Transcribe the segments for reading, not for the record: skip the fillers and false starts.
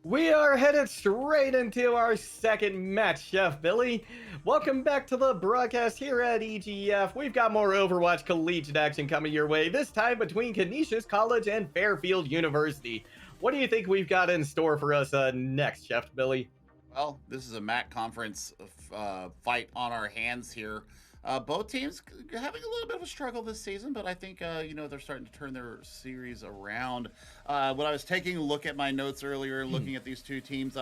We are headed straight into our second match, Chef Billy. Welcome back to the broadcast here at EGF. We've got more Overwatch collegiate action coming your way, this time between Canisius College and Fairfield University. What do you think we've got in store for us next, Chef Billy? Well, this is a MAC conference fight on our hands here. Both teams having a little bit of a struggle this season, but I think they're starting to turn their series around. When I was taking a look at my notes earlier, looking at these two teams,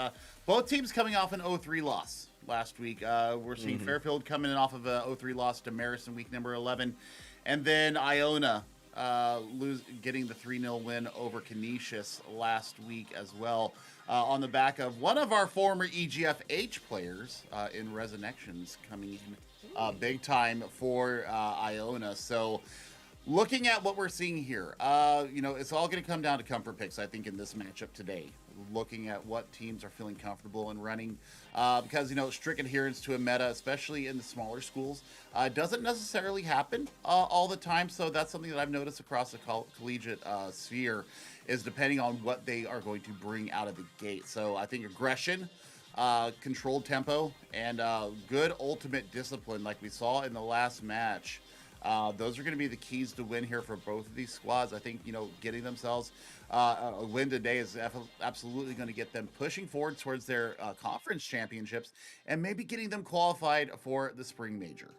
both teams coming off an 0-3 loss last week. We're seeing Fairfield coming in off of a 0-3 loss to Marist in week number 11, and then Iona getting the 3-0 win over Canisius last week as well, on the back of one of our former EGFH players in Resurrections coming in big time for Iona. So looking at what we're seeing here, it's all going to come down to comfort picks, I think, in this matchup today. Looking at what teams are feeling comfortable in running, because strict adherence to a meta, especially in the smaller schools, doesn't necessarily happen all the time. So that's something that I've noticed across the collegiate sphere, is depending on what they are going to bring out of the gate. So I think aggression, controlled tempo, and good ultimate discipline, like we saw in the last match. Those are going to be the keys to win here for both of these squads. I think, getting themselves a win today is absolutely going to get them pushing forward towards their conference championships, and maybe getting them qualified for the spring major.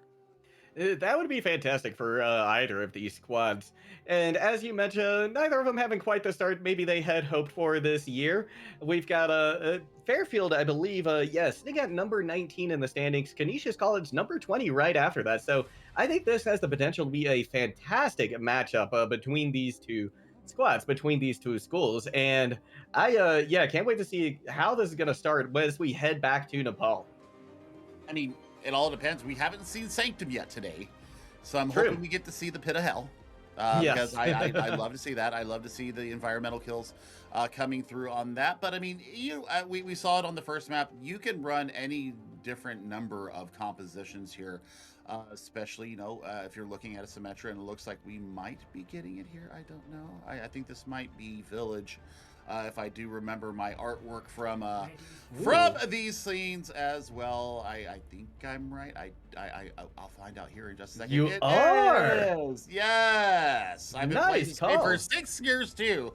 That would be fantastic for either of these squads. And as you mentioned, neither of them having quite the start maybe they had hoped for this year. We've got Fairfield, I believe, yes, they got number 19 in the standings. Canisius College, number 20 right after that. So I think this has the potential to be a fantastic matchup between these two squads, between these two schools. And I can't wait to see how this is going to start as we head back to Nepal. I mean, it all depends. We haven't seen Sanctum yet today, so I'm hoping we get to see the Pit of Hell, because I love to see that. I love to see the environmental kills coming through on that. But I mean, we saw it on the first map. You can run any different number of compositions here, especially if you're looking at a Symmetra, and it looks like we might be getting it here. I don't know. I think this might be Village. If I do remember my artwork from these scenes as well, I think I'm right. I'll find out here in just a second. You are. Yes. I've been playing this game for 6 years too.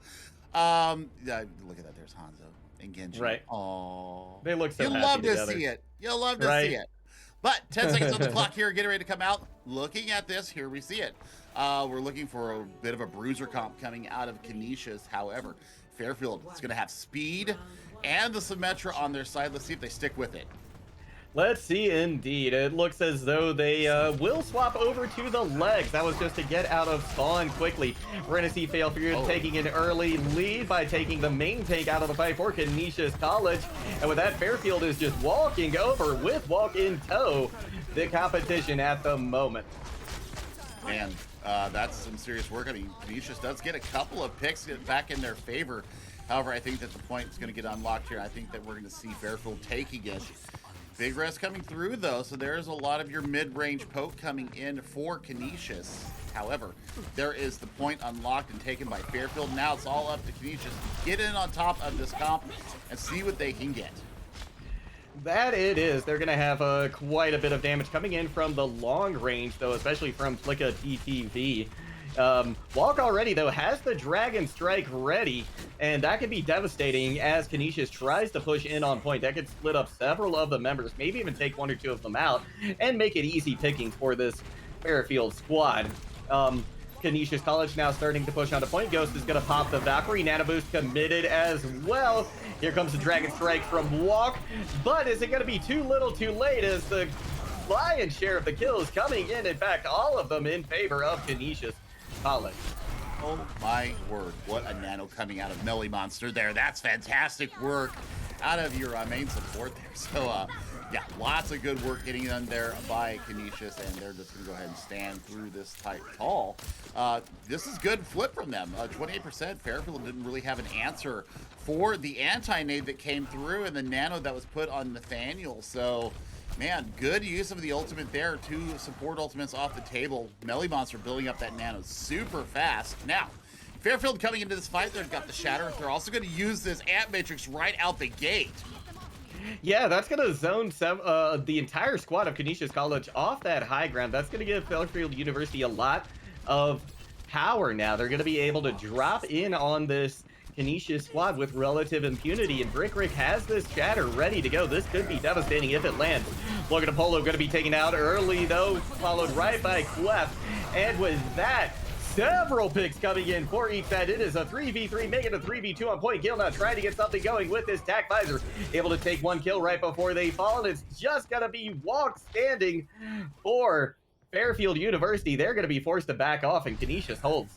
Yeah, look at that. There's Hanzo and Genji. Right. Oh, they look so. You'll love to see it. You'll love to see it. But 10 seconds on the clock here, getting ready to come out. Looking at this, here we see it. We're looking for a bit of a bruiser comp coming out of Canisius. However, Fairfield is going to have speed and the Symmetra on their side. Let's see if they stick with it. Let's see, indeed. It looks as though they will swap over to the legs. That was just to get out of spawn quickly. We're going to see Fairfield taking an early lead by taking the main tank out of the fight for Canisius College. And with that, Fairfield is just walking over with walk in tow the competition at the moment. Man, that's some serious work. I mean, Canisius does get a couple of picks back in their favor. However, I think that the point is going to get unlocked here. I think that we're going to see Fairfield taking it. Big rest coming through, though, so there's a lot of your mid-range poke coming in for Canisius. However, there is the point unlocked and taken by Fairfield. Now it's all up to Canisius to get in on top of this comp and see what they can get. That it is. They're going to have quite a bit of damage coming in from the long range, though, especially from Flicka TTV. Walk already, though, has the Dragon Strike ready, and that could be devastating as Canisius tries to push in on point. That could split up several of the members, maybe even take 1 or 2 of them out, and make it easy picking for this Fairfield squad. Canisius College now starting to push onto point. Ghost is going to pop the Valkyrie. Nano Boost committed as well. Here comes the Dragon Strike from Walk, but is it going to be too little too late as the lion's share of the kills coming in fact, all of them in favor of Canisius College. Oh my word, what a nano coming out of Melly Monster there. That's fantastic work out of your main support there. So, yeah, lots of good work getting done there by Canisius, and they're just going to go ahead and stand through this tight tall. This is good flip from them. 28%. Fairfield didn't really have an answer for the anti-nade that came through and the nano that was put on Nathaniel. So, man, good use of the ultimate there. 2 support ultimates off the table. Melly Monster building up that nano super fast. Now, Fairfield coming into this fight, they've got the Shatter. They're also going to use this Ant Matrix right out the gate. Yeah, that's going to zone the entire squad of Canisius College off that high ground. That's going to give Fairfield University a lot of power now. They're going to be able to drop in on this Canisius squad with relative impunity, and Brick has this Shatter ready to go. This could be devastating if it lands. Logan Apollo going to be taken out early, though, followed right by Clef. And with that, several picks coming in for each side. It is a 3v3, making a 3v2 on point. Gil now trying to get something going with this tac visor. Able to take 1 kill right before they fall, and it's just going to be walk standing for Fairfield University. They're going to be forced to back off, and Canisius holds.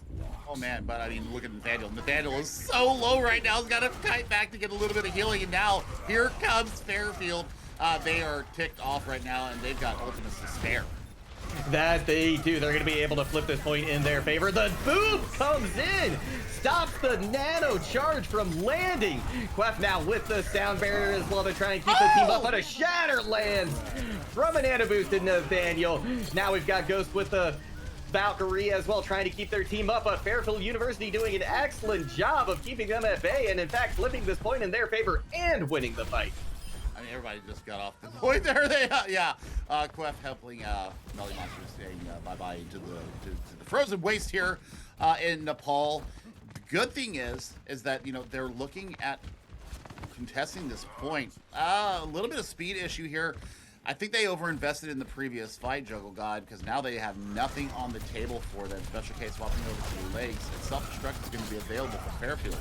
Oh man, but I mean, look at Nathaniel. Nathaniel is so low right now. He's got to kite back to get a little bit of healing, and now here comes Fairfield. They are ticked off right now, and they've got ultimates to spare. That they do. They're going to be able to flip this point in their favor. The boom comes in, stops the nano charge from landing. Quef now with the sound barrier as well to try and keep the team up, but a Shatter lands from a nano boost to Nathaniel. Now we've got Ghost with the Valkyrie as well, trying to keep their team up, but Fairfield University doing an excellent job of keeping them at bay, and in fact flipping this point in their favor and winning the fight. I mean, everybody just got off the point there. Quef helping Melly Monster saying bye-bye to the frozen waste here in Nepal. The good thing is that, you know, they're looking at contesting this point. A little bit of speed issue here. I think they overinvested in the previous fight, Juggle God, because now they have nothing on the table for them. Special case swapping over to the legs, and self-destruct is going to be available for Fairfield.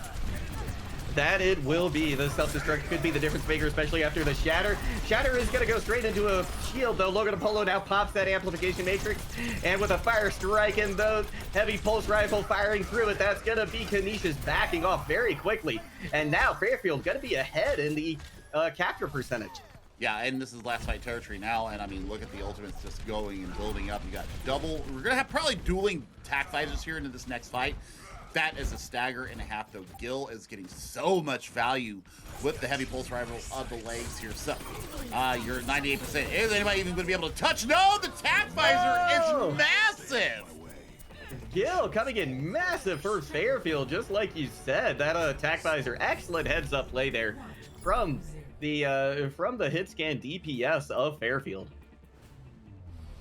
That it will be. The self-destruct could be the difference maker, especially after the Shatter. Shatter is going to go straight into a shield, though. Logan Apollo now pops that amplification matrix, and with a fire strike and those heavy pulse rifle firing through it, that's going to be Canisius backing off very quickly. And now Fairfield going to be ahead in the capture percentage. Yeah, and this is last fight territory now, and I mean, look at the ultimates just going and building up. You got double. We're gonna have probably dueling tac fighters here into this next fight. That is a stagger and a half, though. Gil is getting so much value with the heavy pulse rifle of the legs here. So, you're 98%. Is anybody even going to be able to touch? No, the tac visor is massive. Gil coming in massive for Fairfield, just like you said. That tac visor, excellent heads-up play there from the hit scan DPS of Fairfield.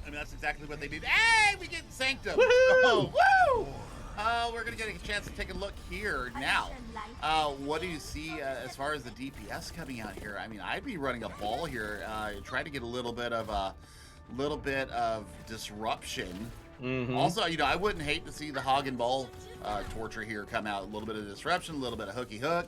I mean, that's exactly what they need. Hey, we get Sanctum. Woo! Oh, woo! We're going to get a chance to take a look here now. What do you see as far as the DPS coming out here? I mean, I'd be running a ball here, try to get a little bit of disruption. Mm-hmm. Also, you know, I wouldn't hate to see the hog and ball torture here come out. A little bit of disruption, a little bit of hooky hook.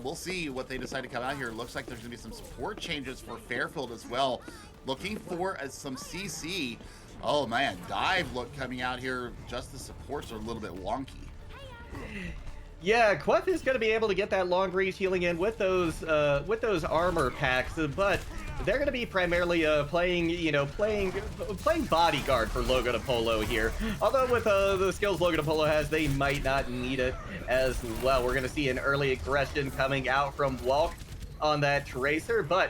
We'll see what they decide to come out here. Looks like there's going to be some support changes for Fairfield as well. Looking for some CC. Oh man, dive look coming out here. Just the supports are a little bit wonky. Yeah, Quef is going to be able to get that long range healing in with those armor packs, but they're going to be primarily playing bodyguard for Logan Apollo here. Although with the skills Logan Apollo has, they might not need it as well. We're going to see an early aggression coming out from Walk on that Tracer, but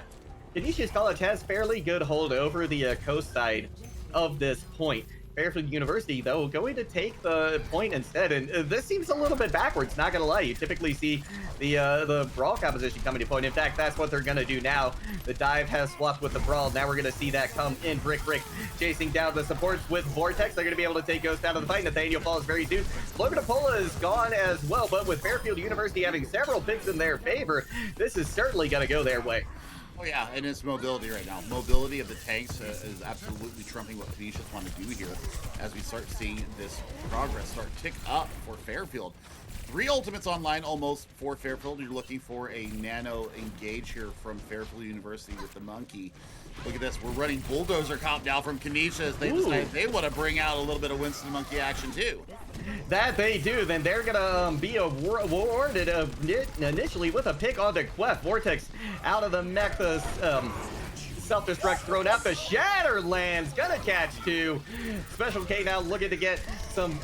Canisius College has fairly good hold over the coast side of this point. Fairfield University, though, going to take the point instead, and this seems a little bit backwards, not gonna lie. You typically see the brawl composition coming to point. In fact, that's what they're gonna do now. The dive has swapped with the brawl. Now we're gonna see that come in. Brick chasing down the supports with Vortex. They're gonna be able to take Ghost out of the fight. Nathaniel falls very soon. Logan Apollo is gone as well, but with Fairfield University having several picks in their favor, this is certainly gonna go their way. Oh yeah, and it's mobility right now. Mobility of the tanks is absolutely trumping what Canisius want to do here as we start seeing this progress start tick up for Fairfield. 3 ultimates online almost for Fairfield. You're looking for a nano engage here from Fairfield University with the monkey. Look at this. We're running Bulldozer comp now from Canisius. They decided they want to bring out a little bit of Winston Monkey action too. That they do. Then they're gonna be awarded initially with a pick onto Quest. Vortex out of the mech. The self-destruct thrown out. The Shatterland's gonna catch 2. Special K now looking to get some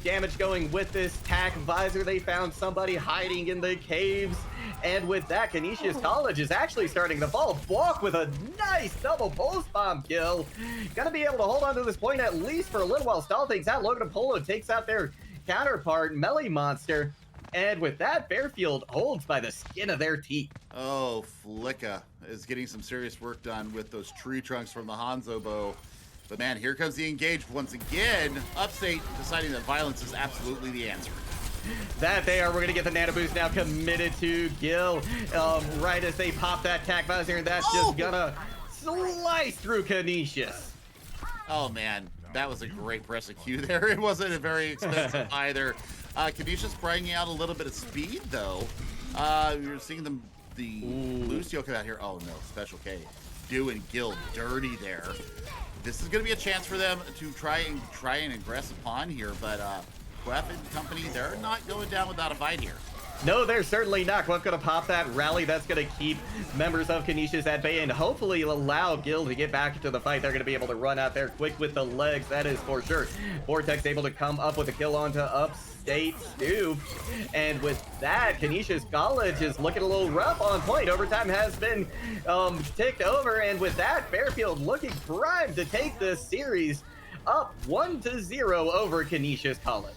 damage going with this tack visor. They found somebody hiding in the caves. And with that, Canisius College is actually starting to fall. Balk with a nice double post bomb kill. Gonna be able to hold on to this point at least for a little while. Stall things out. Logan Apollo takes out their counterpart, Melee Monster. And with that, Fairfield holds by the skin of their teeth. Oh, Flicka is getting some serious work done with those tree trunks from the Hanzo bow. But man, here comes the engage once again. Upstate deciding that violence is absolutely the answer. That they are. We're going to get the nano boost now committed to Gil. Right as they pop that tack visor, and that's just going to slice through Canisius. Oh, man. That was a great press of Q there. It wasn't very expensive either. Canisius bringing out a little bit of speed, though. You're seeing the Lucio come out here. Oh, no. Special K doing Gil dirty there. This is going to be a chance for them to try and aggress upon here, but Quef and company, they're not going down without a fight here. No, they're certainly not. Quef going to pop that rally. That's going to keep members of Canisius at bay and hopefully allow Gil to get back into the fight. They're going to be able to run out there quick with the legs. That is for sure. Vortex able to come up with a kill onto Upstate Stu. And with that, Canisius College is looking a little rough on point. Overtime has been ticked over. And with that, Fairfield looking primed to take this series up 1-0 over Canisius College.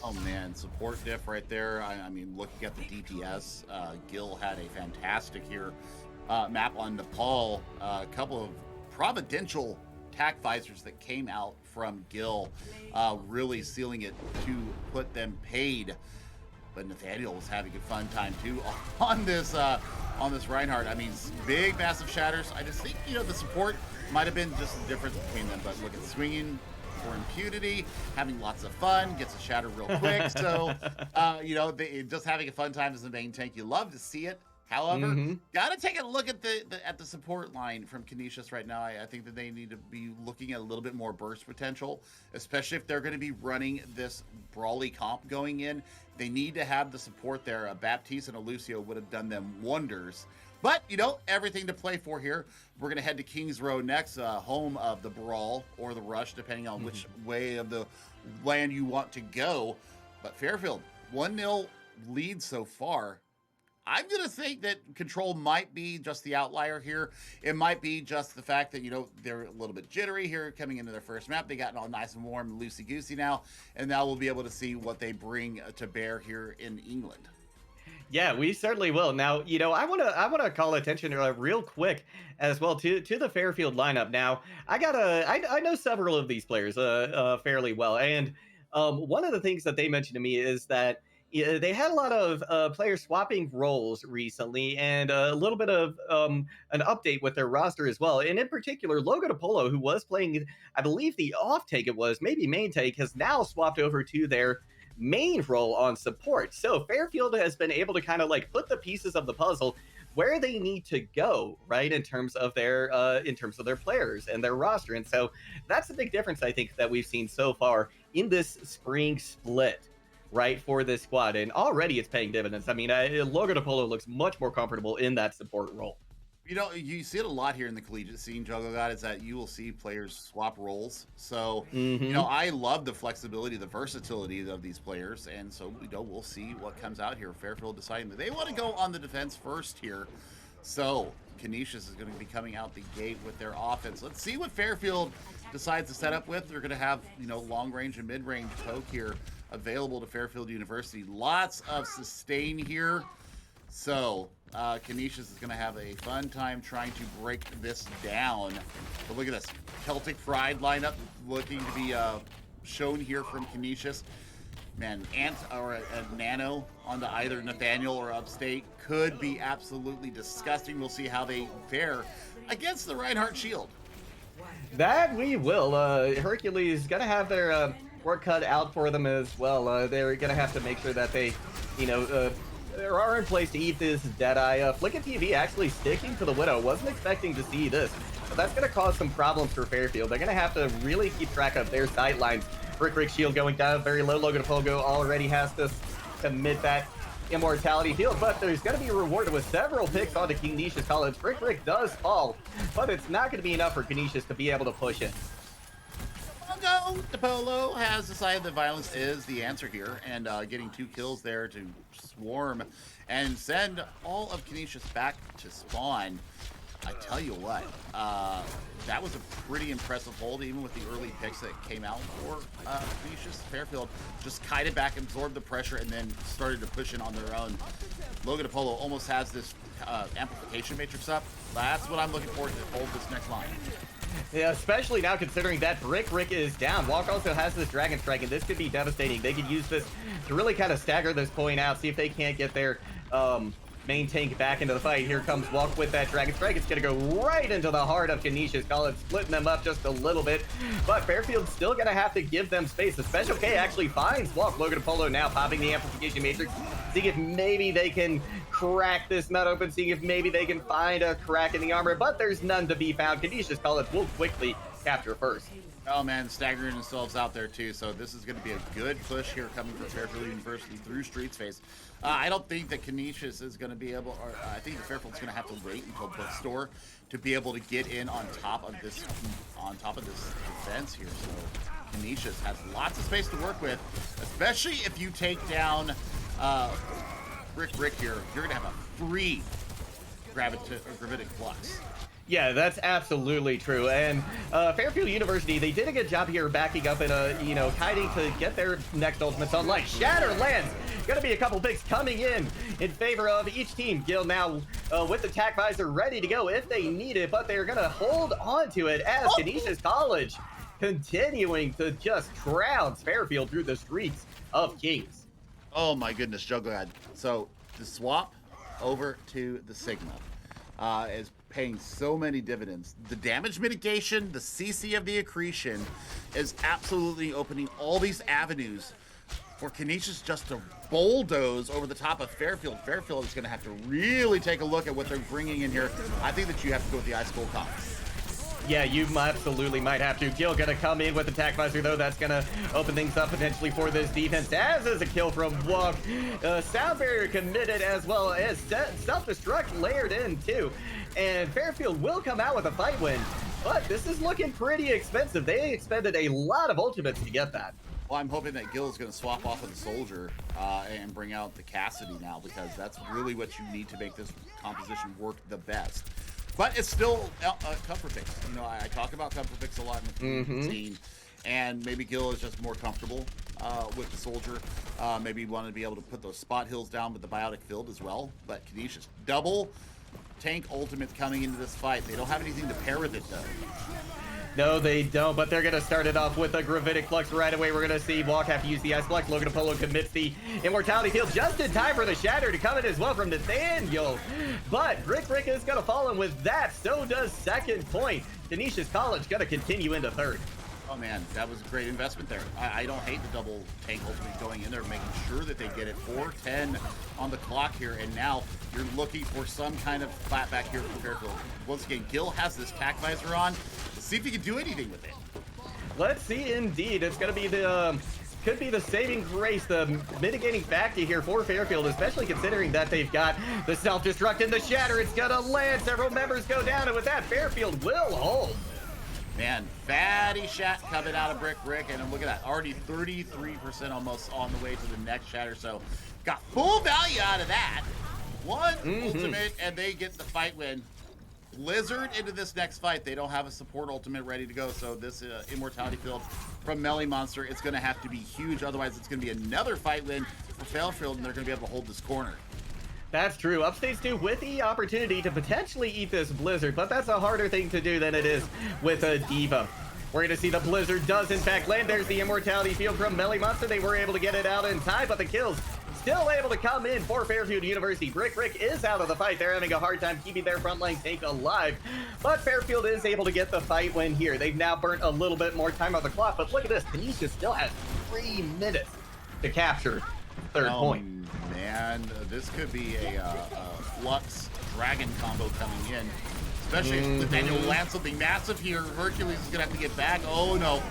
Oh man, support diff right there. I mean, looking at the DPS, Gil had a fantastic here map on Nepal. A couple of providential tack visors that came out from Gil, really sealing it to put them paid. But Nathaniel was having a fun time too on this Reinhardt. I mean, big, massive shatters. I just think, you know, the support might have been just the difference between them. But look at swinging for impunity, having lots of fun, gets a shatter real quick. So, you know, just having a fun time as a main tank. You love to see it. However, got to take a look at the support line from Canisius right now. I think that they need to be looking at a little bit more burst potential, especially if they're going to be running this brawly comp going in. They need to have the support there. A Baptiste and a Lucio would have done them wonders. But, you know, everything to play for here. We're going to head to Kings Row next, home of the Brawl or the Rush, depending on which way of the land you want to go. But Fairfield, 1-0 lead so far. I'm going to think that Control might be just the outlier here. It might be just the fact that, you know, they're a little bit jittery here coming into their first map. They got all nice and warm, loosey-goosey now. And now we'll be able to see what they bring to bear here in England. Yeah, we certainly will. Now, you know, I wanna call attention real quick as well to the Fairfield lineup. Now, I know several of these players fairly well, and one of the things that they mentioned to me is that they had a lot of players swapping roles recently, and a little bit of an update with their roster as well. And in particular, Logan Apollo, who was playing, I believe the off take it was, maybe main take, has now swapped over to their main role on support. So Fairfield has been able to kind of like put the pieces of the puzzle where they need to go, right, in terms of their players and their roster. And so that's a big difference, I think, that we've seen so far in this spring split, right, for this squad. And already it's paying dividends. I mean, Logan Apollo looks much more comfortable in that support role. You know, you see it a lot here in the collegiate scene, Juggle God, is that you will see players swap roles. So, you know, I love the flexibility, the versatility of these players. And so, you know, we'll see what comes out here. Fairfield deciding that they want to go on the defense first here. So, Canisius is going to be coming out the gate with their offense. Let's see what Fairfield decides to set up with. They're going to have, you know, long range and mid range poke here available to Fairfield University. Lots of sustain here. So, Canisius is going to have a fun time trying to break this down. But look at this. Celtic Pride lineup looking to be shown here from Canisius. Man, Ant or a Nano onto either Nathaniel or Upstate could be absolutely disgusting. We'll see how they fare against the Reinhardt Shield. That we will. Hercules gonna have their work cut out for them as well. They're gonna have to make sure that they, there are in place to eat this Deadeye. Flicka TV actually sticking to the Widow. Wasn't expecting to see this, but that's gonna cause some problems for Fairfield. They're gonna have to really keep track of their sight lines. Rick shield going down very low. Logan Pogo already has to commit that immortality field, but there's going to be rewarded with several picks onto Canisius College. Rick does fall, but it's not going to be enough for Canisius to be able to push it. Pogo DePolo has decided that violence is the answer here, and getting 2 kills there to swarm and send all of Canisius back to spawn. I tell you what, that was a pretty impressive hold, even with the early picks that came out for Canisius. Fairfield just kited back, absorbed the pressure, and then started to push in on their own. Logan Apollo almost has this amplification matrix up. That's what I'm looking for to hold this next line. Yeah, especially now considering that Rick is down. Walk also has this Dragon Strike, and this could be devastating. They could use this to really kind of stagger this point out, see if they can't get their main tank back into the fight. Here comes Walk with that Dragon Strike. It's going to go right into the heart of Canisius College, splitting them up just a little bit. But Fairfield's still going to have to give them space. The Special K actually finds Walk. Logan Apollo now popping the Amplification Matrix, seeing if maybe they can crack this nut open, seeing if maybe they can find a crack in the armor. But there's none to be found. Canisius College will quickly capture first. Oh man, staggering themselves out there too. So this is going to be a good push here coming from Fairfield University through Streets Phase. I don't think that Canisius is going to be able, or I think the Fairfield's going to have to wait until Bookstore to be able to get in on top of this defense here. So Canisius has lots of space to work with, especially if you take down Rick here. You're going to have a free gravitic flux. Yeah, that's absolutely true. And Fairfield University, they did a good job here backing up and, kiting to get their next ultimates on light. Shatter lands. Gonna be a couple picks coming in favor of each team. Gil now with the tack visor ready to go if they need it, but they're gonna hold on to it as Canisius College continuing to just trounce Fairfield through the streets of Kings. Oh my goodness, Jugglad. So the swap over to the Sigma is paying so many dividends. The damage mitigation, the CC of the accretion is absolutely opening all these avenues for Canisius just to bulldoze over the top of Fairfield. Fairfield is going to have to really take a look at what they're bringing in here. I think that you have to go with the Ice Cold Comp. Yeah, you absolutely might have to. Gil gonna come in with the attack visor though. That's gonna open things up potentially for this defense, as is a kill from Walk. Sound barrier committed as well as self-destruct layered in too. And Fairfield will come out with a fight win, but this is looking pretty expensive. They expended a lot of ultimates to get that. Well, I'm hoping that Gil is going to swap off of the Soldier and bring out the Cassidy now, because that's really what you need to make this composition work the best. But it's still a comfort fix. You know, I talk about comfort fix a lot in the team, and maybe Gil is just more comfortable with the Soldier. Maybe want to be able to put those spot hills down with the Biotic Field as well. But Canisius, double tank ultimate coming into this fight. They don't have anything to pair with it though. No, they don't, but they're going to start it off with a Gravitic Flux right away. We're going to see Walk have to use the Ice Flux. Logan Apollo commits the Immortality Field just in time for the Shatter to come in as well from Nathaniel. But Rick is going to fall in with that. So does second point. Canisius College going to continue into third. Oh man, that was a great investment there. I don't hate the double tank ultimate going in there, making sure that they get it. 4:10 on the clock here, and now you're looking for some kind of flat back here from Fairfield. Once again, Gil has this tack visor on. Let's see if he can do anything with it. Let's see indeed. It's going to be the could be the saving grace, the mitigating factor here for Fairfield, especially considering that they've got the self-destruct and the Shatter. It's going to land. Several members go down, and with that, Fairfield will hold. Man, fatty shot coming out of Rick, and look at that, already 33% almost on the way to the next Shatter, so got full value out of that. One ultimate, and they get the fight win. Blizzard into this next fight. They don't have a support ultimate ready to go, so this Immortality Field from Melly Monster, it's going to have to be huge, otherwise it's going to be another fight win for Fairfield, and they're going to be able to hold this corner. That's true. Upstage 2 with the opportunity to potentially eat this Blizzard, but that's a harder thing to do than it is with a Diva. We're going to see the Blizzard does in fact land. There's the Immortality Field from Melly Monster. They were able to get it out in time, but the kills still able to come in for Fairfield University. Brick is out of the fight. They're having a hard time keeping their front line tank alive, but Fairfield is able to get the fight win here. They've now burnt a little bit more time on the clock, but look at this. Canisius still has 3 minutes to capture third point. Man, this could be a Flux Dragon combo coming in, especially if Nathaniel lands something massive here. Hercules is gonna have to get back. Oh no.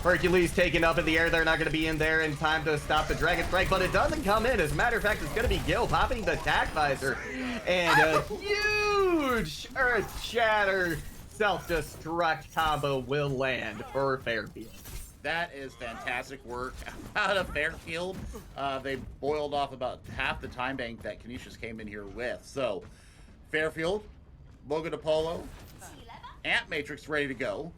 Hercules taken up in the air. They're not going to be in there in time to stop the Dragon Strike, but it doesn't come in. As a matter of fact, it's going to be Gil popping the Tac Visor, and a huge Earth Shatter self-destruct combo will land for Fairfield. That is fantastic work out of Fairfield. They boiled off about half the time bank that Canisius came in here with. So, Fairfield, Logan Apollo, Ant Matrix ready to go.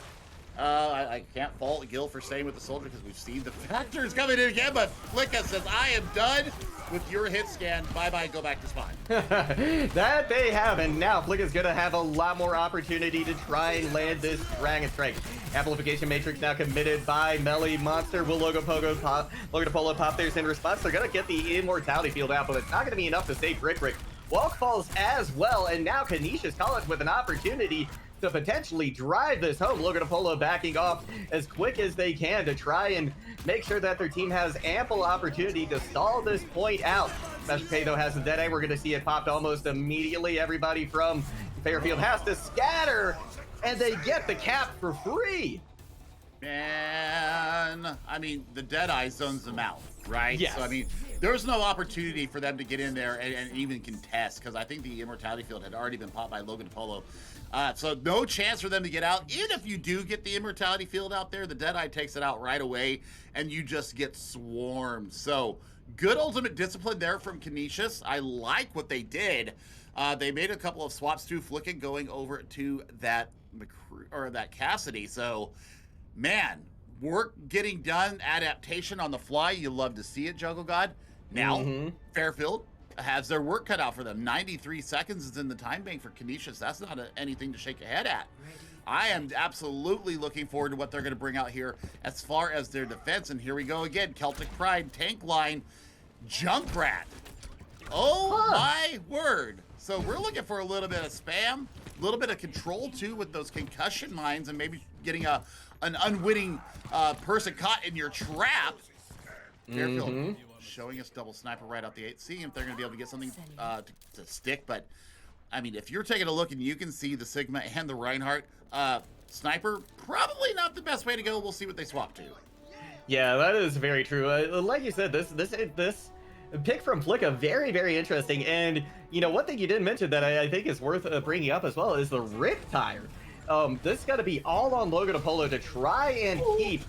I can't fault Gil for staying with the soldier because we've seen the factors coming in again, but Flicka says, I am done with your hit scan. Bye-bye, go back to spawn. That they have, and now Flicka's going to have a lot more opportunity to try and land this Dragon Strike. Amplification Matrix now committed by Melly Monster. Will Logan Apollo pop theirs in response? They're going to get the Immortality Field out, but it's not going to be enough to save Brick. Walk falls as well, and now Canisius College with an opportunity to potentially drive this home. Logan Apollo backing off as quick as they can to try and make sure that their team has ample opportunity to stall this point out. Special K though has the Deadeye. We're going to see it popped almost immediately. Everybody from Fairfield has to scatter, and they get the cap for free. Man, I mean, the Deadeye zones them out, right? Yes. So, I mean, there's no opportunity for them to get in there and even contest, because I think the Immortality Field had already been popped by Logan Apollo. So no chance for them to get out. Even if you do get the Immortality Field out there, the Deadeye takes it out right away, and you just get swarmed. So good ultimate discipline there from Canisius. I like what they did. They made a couple of swaps too, Flicking going over to that Cassidy. So, man, work getting done, adaptation on the fly. You love to see it, Juggle God. Now, Fairfield has their work cut out for them. 93 seconds is in the time bank for Canisius. That's not anything to shake a head at. I am absolutely looking forward to what they're going to bring out here as far as their defense. And here we go again. Celtic Pride, tank line, Junkrat. Oh my word. So we're looking for a little bit of spam, a little bit of control too with those concussion mines, and maybe getting an unwitting person caught in your trap. Fairfield showing us double sniper right out the 8. Seeing if they're going to be able to get something to stick. But, I mean, if you're taking a look and you can see the Sigma and the Reinhardt, sniper, probably not the best way to go. We'll see what they swap to. Yeah, that is very true. Like you said, this pick from Flicka, very, very interesting. And, you know, one thing you didn't mention that I think is worth bringing up as well is the Riptire. This got to be all on Logan Apollo to try and keep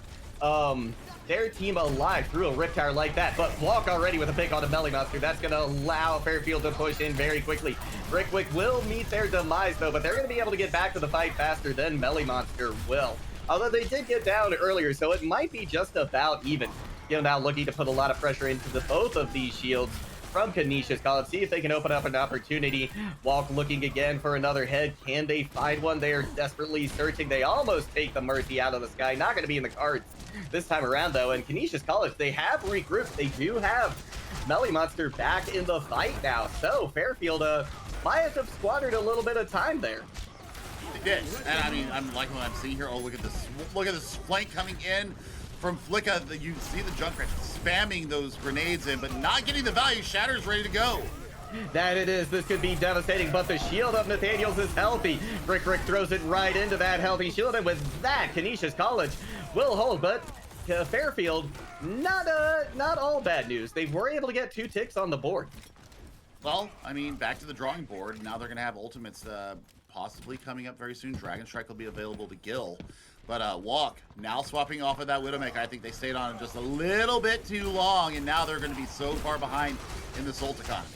their team alive through a Riptire like that. But Walk already with a pick on a Melly Monster. That's going to allow Fairfield to push in very quickly. Brickwick will meet their demise, though, but they're going to be able to get back to the fight faster than Melly Monster will. Although they did get down earlier, so it might be just about even. You know, now looking to put a lot of pressure into both of these shields from Canisius College. See if they can open up an opportunity. Walk looking again for another head. Can they find one? They are desperately searching. They almost take the Mercy out of the sky. Not going to be in the cards this time around, though. And Canisius College, they have regrouped. They do have Melly Monster back in the fight now. So Fairfield might have squandered a little bit of time there. They did. And I mean, I'm liking what I'm seeing here. Oh, look at this. Look at this flank coming in from Flicka. You see the Junkrat spamming those grenades in, but not getting the value. Shatter's ready to go. That it is. This could be devastating, but the shield of Nathaniel's is healthy. Brick throws it right into that healthy shield, and with that, Canisius College will hold. But Fairfield, not all bad news. They were able to get 2 ticks on the board. Well, I mean, back to the drawing board. Now they're going to have ultimates possibly coming up very soon. Dragon Strike will be available to Gil. But Walk, now swapping off of that Widowmaker. I think they stayed on it just a little bit too long, and now they're going to be so far behind in this ult economy.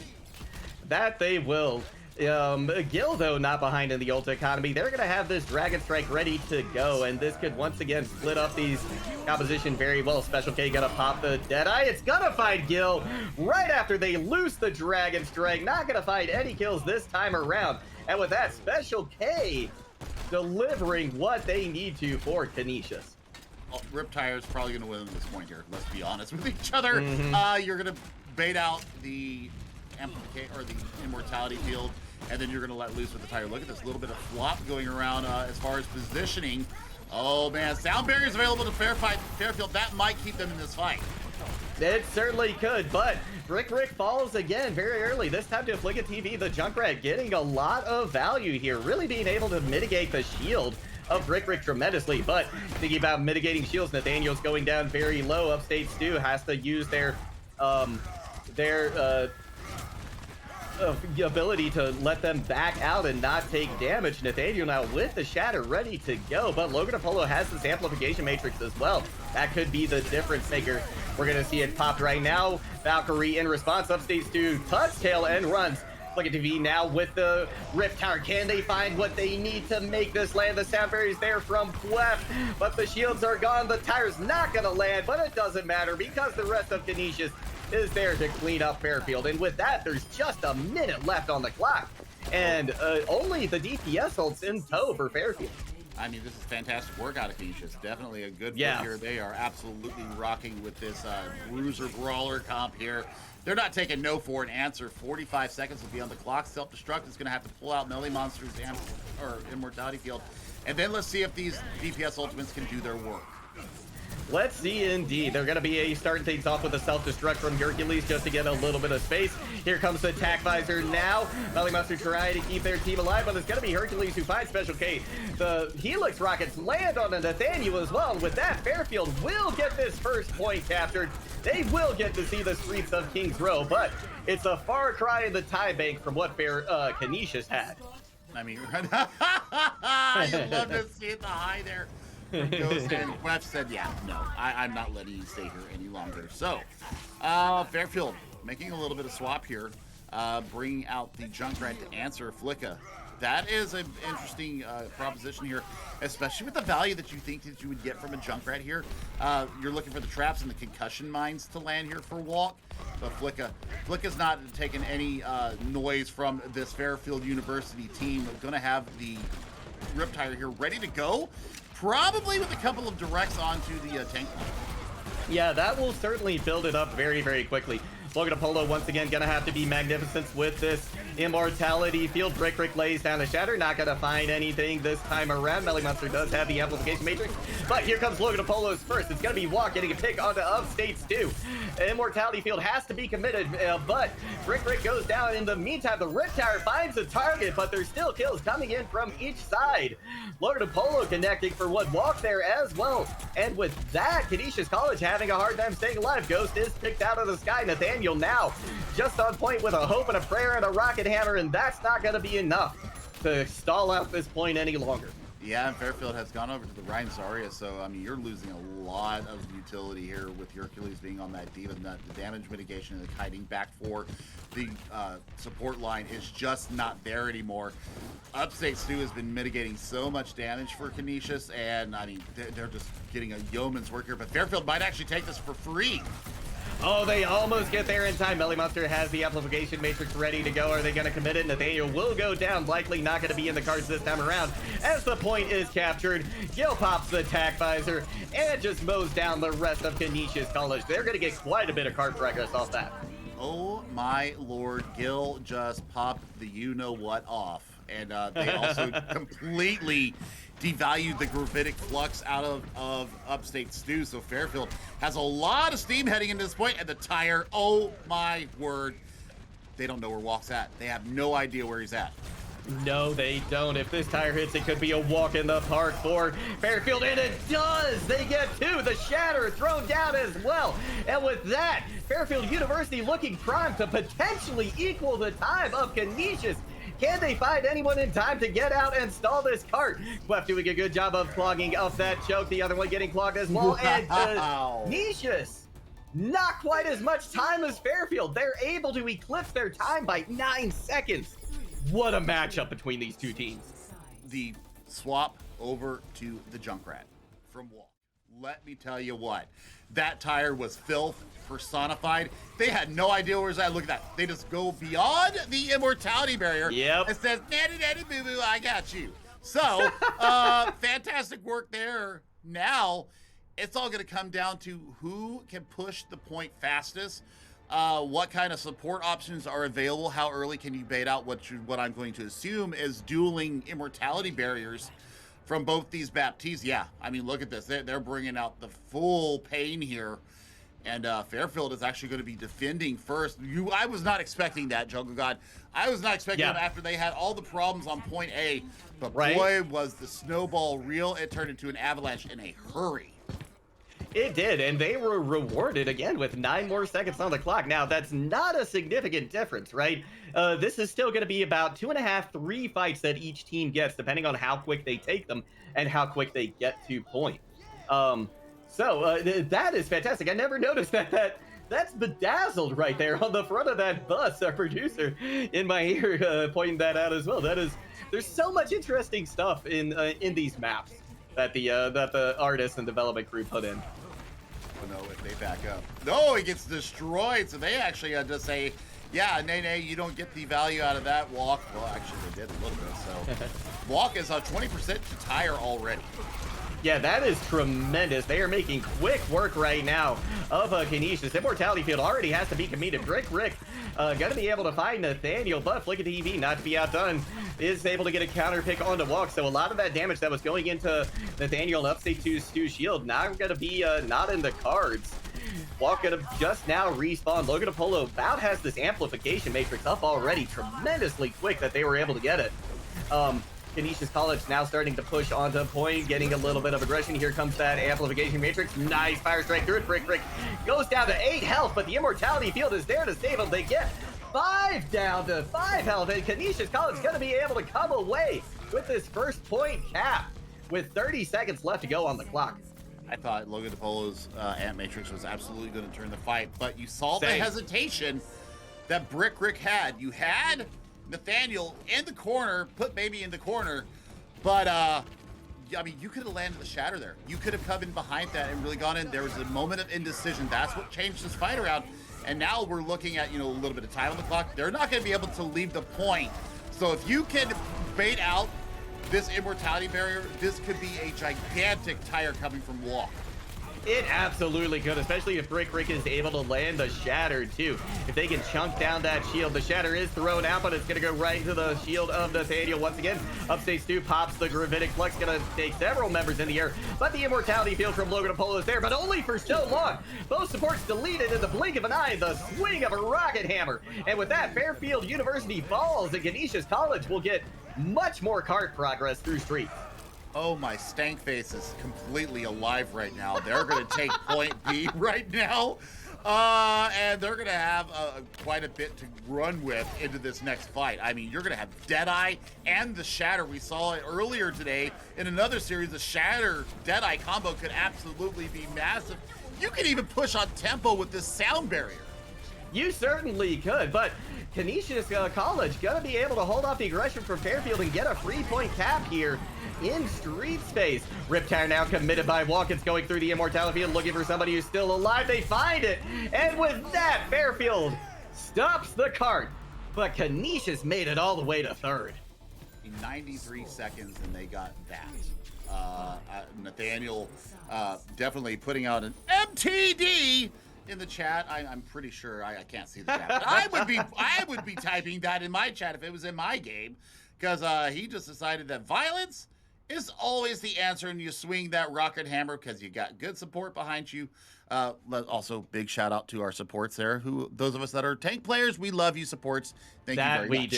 That they will. Gil, though, not behind in the ult economy. They're going to have this Dragon Strike ready to go, and this could once again split up these composition very well. Special K going to pop the Deadeye. It's going to find Gil right after they loose the Dragon Strike. Not going to find any kills this time around. And with that, Special K delivering what they need to for Canisius. Riptire is probably going to win this point here. Let's be honest with each other. You're going to bait out the or the immortality field, and then you're going to let loose with the tire. Look at this little bit of flop going around as far as positioning. Oh man, sound barriers available to Fairfield. That might keep them in this fight. It certainly could, but Rick falls again very early. This time to Fliga TV, the Junkrat getting a lot of value here, really being able to mitigate the shield of Rick tremendously. But thinking about mitigating shields, Nathaniel's going down very low. Upstate Stu has to use their ability to let them back out and not take damage. Nathaniel now with the shatter ready to go, but Logan Apollo has this amplification matrix as well. That could be the difference maker. We're gonna see it popped right now. Valkyrie in response, Upstate Stu tucks tail and runs. Look at TV now with the Rift Tower. Can they find what they need to make this land? The sound barrier's there from Quef, but the shields are gone. The tire's not gonna land, but it doesn't matter because the rest of Canisius is there to clean up Fairfield. And with that, there's just a minute left on the clock. And only the DPS ults in tow for Fairfield. I mean, this is fantastic work out of Canisius. Definitely a good Yeah. pick here. They are absolutely rocking with this bruiser brawler comp here. They're not taking no for an answer. 45 seconds will be on the clock. Self-destruct is going to have to pull out Melee Monsters or Immortality Field. And then let's see if these DPS ultimates can do their work. Let's see indeed. They're going to be starting things off with a self-destruct from Hercules just to get a little bit of space. Here comes the attack visor now. Melee Monster trying to keep their team alive, but it's going to be Hercules who finds Special K. The Helix rockets land on a Nathaniel as well. And with that, Fairfield will get this first point captured. They will get to see the streets of Kings Row, but it's a far cry in the tie bank from what Canisius had. I mean, you'd love to see it, the high there. Ghost and Quef said, yeah, no, I'm not letting you stay here any longer. So, Fairfield making a little bit of swap here, bringing out the Junkrat to answer Flicka. That is an interesting proposition here, especially with the value that you think that you would get from a Junkrat here. You're looking for the traps and the concussion mines to land here for Walk, but Flicka's not taking any noise from this Fairfield University team. We're going to have the Riptire here ready to go. Probably with a couple of directs onto the tank line. Yeah, that will certainly build it up very, very quickly. Logan Apollo once again gonna have to be magnificent with this immortality field. Rick lays down the shatter, not gonna find anything this time around. Melee Monster does have the amplification matrix, but here comes Logan Apollo's first. It's gonna be Walk getting a pick onto Upstates too. Immortality field has to be committed, but Rick goes down. In the meantime, the Rift Tower finds a target, but there's still kills coming in from each side. Logan Apollo connecting for one Walk there as well. And with that, Canisius College having a hard time staying alive. Ghost is picked out of the sky. Nathaniel now just on point with a hope and a prayer and a rocket hammer, and that's not going to be enough to stall out this point any longer. Yeah, and Fairfield has gone over to the Ryan Zarya, so I mean, you're losing a lot of utility here with Hercules being on that Diva Nut. The damage mitigation and the kiting back for the support line is just not there anymore. Upstate Stu has been mitigating so much damage for Canisius, and I mean, they're just getting a yeoman's work here, but Fairfield might actually take this for free. Oh, they almost get there in time. Melee Monster has the amplification matrix ready to go. Are they going to commit it? Nathaniel will go down. Likely not going to be in the cards this time around as the point is captured. Gil pops the attack visor and just mows down the rest of Canisius College. They're going to get quite a bit of card progress off that. Oh my lord, Gil just popped the you-know-what off. And they also completely devalued the gravitic flux out of Upstate Stu, so Fairfield has a lot of steam heading into this point, and the tire, oh my word, they don't know where Walk's at. They have no idea where he's at. No, they don't. If this tire hits, it could be a walk in the park for Fairfield, and it does! They get two! The shatter thrown down as well. And with that, Fairfield University looking primed to potentially equal the time of Canisius. Can they find anyone in time to get out and stall this cart? Quef doing a good job of clogging up that choke. The other one getting clogged as well. And Canisius, not quite as much time as Fairfield. They're able to eclipse their time by 9 seconds. What a matchup between these two teams. The swap over to the Junkrat from Walk. Let me tell you what, that tire was filth personified. They had no idea where it was at. Look at that. They just go beyond the immortality barrier. Yep. It says, daddy, boo-boo, I got you. So, fantastic work there. Now, it's all going to come down to who can push the point fastest. What kind of support options are available? How early can you bait out what I'm going to assume is dueling immortality barriers from both these Baptistes? Yeah, I mean, look at this. They're bringing out the full pain here. And Fairfield is actually going to be defending first. I was not expecting that, Jungle God. I was not expecting them after they had all the problems on point A. But boy, was the snowball real. It turned into an avalanche in a hurry. It did, and they were rewarded again with 9 more seconds on the clock. Now, that's not a significant difference, right? This is still going to be about 2.5, 3 fights that each team gets, depending on how quick they take them and how quick they get to point. So that is fantastic. I never noticed that's bedazzled right there on the front of that bus. Our producer in my ear pointing that out as well. There's so much interesting stuff in these maps that the artists and development crew put in. Oh no, if they back up. No, it gets destroyed. So they actually had to say, yeah, nay, you don't get the value out of that walk. Well, actually they did a little bit. So walk is 20% to tire already. Yeah, that is tremendous. They are making quick work right now of Canisius. Immortality Field already has to be committed. Rick, gonna be able to find Nathaniel, but Flick at TV, not to be outdone, is able to get a counter pick on the walk. So a lot of that damage that was going into Nathaniel and Upstate 2's shield now gonna be not in the cards. Walk gonna just now respawn. Logan Apollo about has this amplification matrix up already tremendously quick that they were able to get it. Canisius College now starting to push onto point, getting a little bit of aggression. Here comes that amplification matrix. Nice fire strike through it. Rick goes down to 8 health, but the Immortality Field is there to save him. They get 5 down to 5 health, and Canisius College is going to be able to come away with this first point cap with 30 seconds left to go on the clock. I thought Logan Apollo's amp matrix was absolutely going to turn the fight, but you saw the hesitation that Rick had. You had Nathaniel in the corner, put Baby in the corner, but I mean, you could have landed the shatter there. You could have come in behind that and really gone in. There was a moment of indecision. That's what changed this fight around. And now we're looking at, a little bit of time on the clock. They're not going to be able to leave the point. So if you can bait out this immortality barrier, this could be a gigantic tire coming from Walk. It absolutely could, especially if Rick is able to land the shatter too. If they can chunk down that shield, the shatter is thrown out, but it's going to go right into the shield of Nathaniel once again. Upstate Stu pops the Gravitic Flux, going to take several members in the air, but the Immortality Field from Logan Apollo is there, but only for so long. Both supports deleted in the blink of an eye, the swing of a rocket hammer. And with that, Fairfield University falls, and Canisius College will get much more cart progress through streets. Oh, my stank face is completely alive right now. They're going to take point B right now. And they're going to have quite a bit to run with into this next fight. I mean, you're going to have Deadeye and the Shatter. We saw it earlier today in another series. The Shatter-Deadeye combo could absolutely be massive. You could even push on tempo with this sound barrier. You certainly could, but Canisius College going to be able to hold off the aggression from Fairfield and get a 3-point cap here in street space. Riptire now committed by Walkins, going through the Immortality Field, looking for somebody who's still alive. They find it, and with that, Fairfield stops the cart, but Canisius made it all the way to third. 93 seconds, and they got that. Nathaniel definitely putting out an MTD in the chat. I'm pretty sure I can't see the chat. But I would be typing that in my chat if it was in my game, because he just decided that violence is always the answer, and you swing that rocket hammer because you got good support behind you. Also, big shout out to our supports there. Those of us that are tank players, we love you supports. Thank you very much.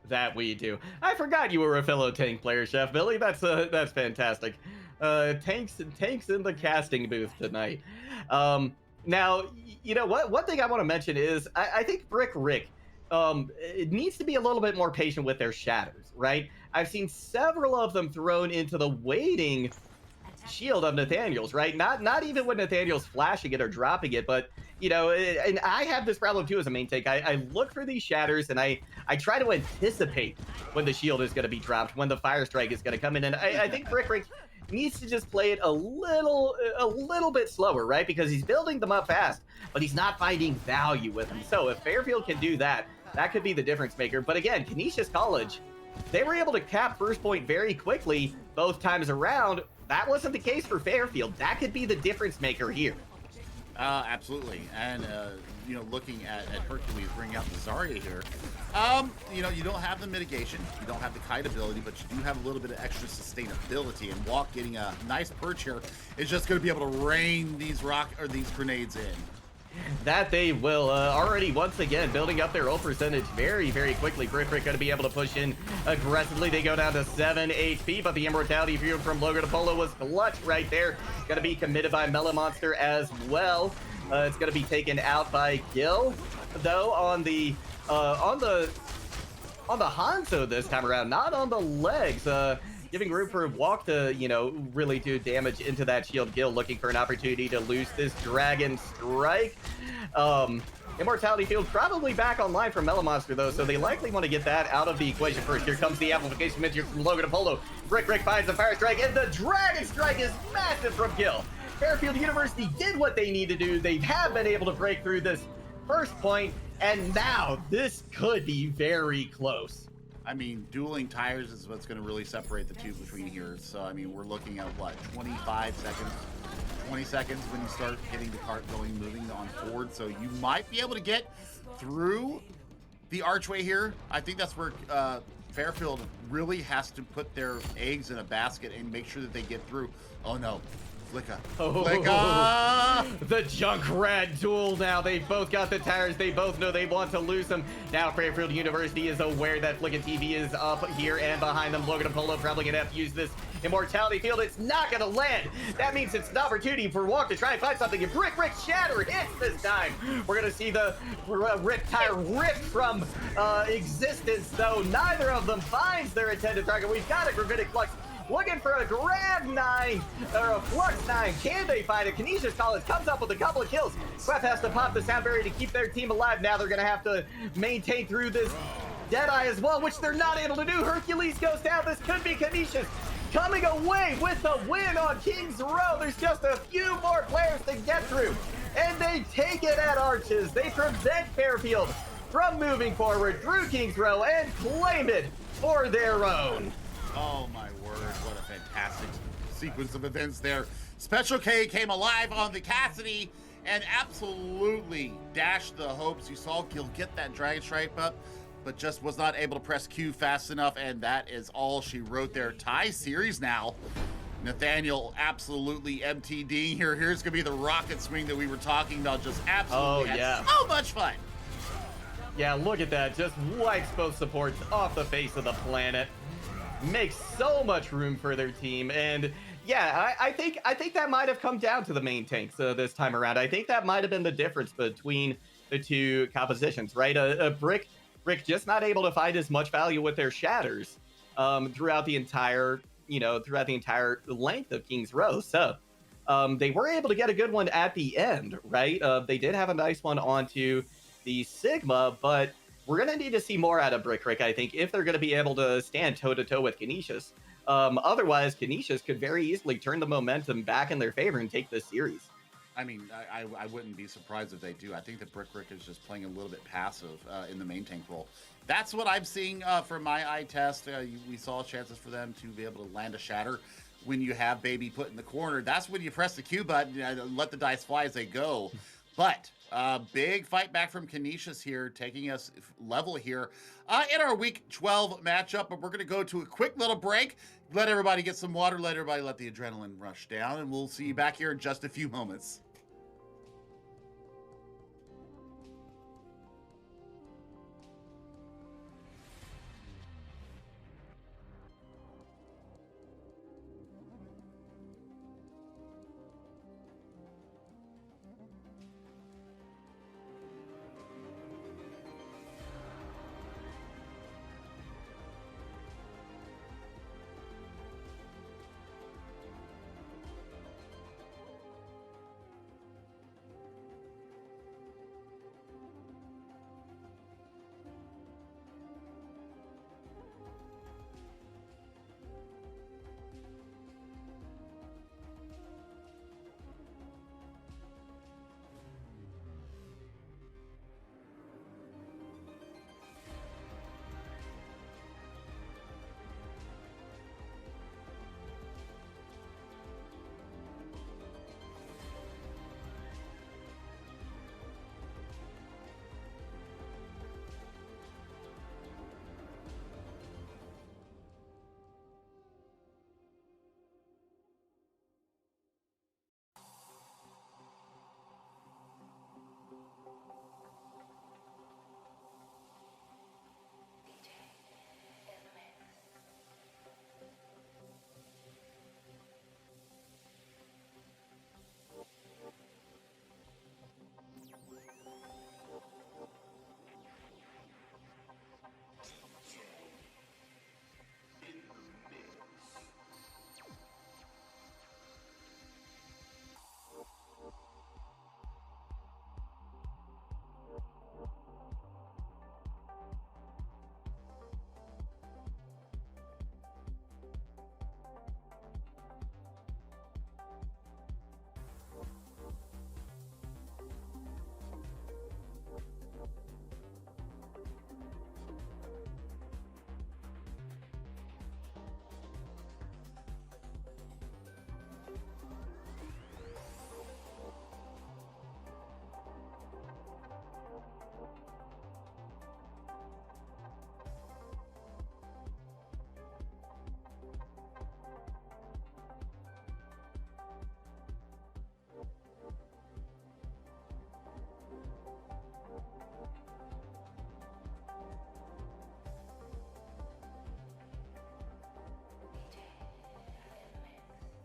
That we do. I forgot you were a fellow tank player, Chef Billy. That's fantastic. Tanks in the casting booth tonight. Now, you know what? One thing I want to mention is I think Rick it needs to be a little bit more patient with their shatters, right? I've seen several of them thrown into the waiting shield of Nathaniel's, right? Not even when Nathaniel's flashing it or dropping it, but and I have this problem too as a main tank. I look for these shatters and I try to anticipate when the shield is going to be dropped, when the fire strike is going to come in, and I think Rick needs to just play it a little bit slower, right? Because he's building them up fast, but he's not finding value with them. So if Fairfield can do that, that could be the difference maker. But again, Canisius College, they were able to cap first point very quickly both times around, That wasn't the case for Fairfield. That could be the difference maker here. Absolutely. And, looking at Hercules bringing out the Zarya here, you don't have the mitigation, you don't have the kite ability, but you do have a little bit of extra sustainability. And Walk getting a nice perch here is just going to be able to rain these grenades in. That they will. Already, once again, building up their ult percentage very, very quickly. Brick going to be able to push in aggressively. They go down to 7 HP, but the immortality view from Logan Apollo was clutch right there. Going to be committed by Mellow Monster as well. It's going to be taken out by Gil, though, on the Hanzo this time around, not on the legs. Giving room for Walk to, really do damage into that shield. Gil looking for an opportunity to lose this Dragon Strike. Immortality Field probably back online for Mellow Monster, though, so they likely want to get that out of the equation first. Here comes the amplification mid from Logan Apollo. Brick finds the Fire Strike, and the Dragon Strike is massive from Gil. Fairfield University did what they need to do. They have been able to break through this first point, and now this could be very close. I mean, dueling tires is what's going to really separate the two between here. So, I mean, we're looking at, what, 25 seconds, 20 seconds when you start getting the cart going, moving on forward. So you might be able to get through the archway here. I think that's where Fairfield really has to put their eggs in a basket and make sure that they get through. Oh, no. Flicka. Flicka! The Junkrat duel now. They both got the tires. They both know they want to lose them. Now Fairfield University is aware that Flicka TV is up here and behind them. Logan Apollo probably going to have to use this immortality field. It's not going to land. That means it's an opportunity for Walk to try and find something. And Brick Shatter hits this time. We're going to see the rip tire ripped from existence, though. Neither of them finds their intended target. We've got a Gravitic Flux looking for a grab 9 or a flux 9. Can they find it? Canisius College comes up with a couple of kills. Clef has to pop the sound barrier to keep their team alive. Now they're going to have to maintain through this Deadeye as well, which they're not able to do. Hercules goes down. This could be Canisius coming away with the win on Kings Row. There's just a few more players to get through, and they take it at Arches. They prevent Fairfield from moving forward through Kings Row and claim it for their own. Oh my word, what a fantastic sequence of events there. Special K came alive on the Cassidy and absolutely dashed the hopes. You saw Gil get that Dragon Stripe up, but just was not able to press Q fast enough, and that is all she wrote there. Tie series now. Nathaniel absolutely MTDing here. Here's gonna be the rocket swing that we were talking about. Just absolutely so much fun. Yeah, look at that. Just wipes both supports off the face of the planet. Makes so much room for their team, and yeah, I think that might have come down to the main tanks this time around. I think that might have been the difference between the two compositions, right? Brick just not able to find as much value with their shatters throughout the entire length of Kings Row. So they were able to get a good one at the end, right? They did have a nice one onto the Sigma, but we're going to need to see more out of Brick, I think, if they're going to be able to stand toe-to-toe with Canisius. Otherwise, Canisius could very easily turn the momentum back in their favor and take this series. I mean, I wouldn't be surprised if they do. I think that Brick is just playing a little bit passive in the main tank role. That's what I'm seeing from my eye test. We saw chances for them to be able to land a shatter. When you have Baby put in the corner, that's when you press the Q button and let the dice fly as they go. But big fight back from Canisius here, taking us level here in our week 12 matchup. But we're going to go to a quick little break, let everybody get some water, let the adrenaline rush down, and we'll see you back here in just a few moments.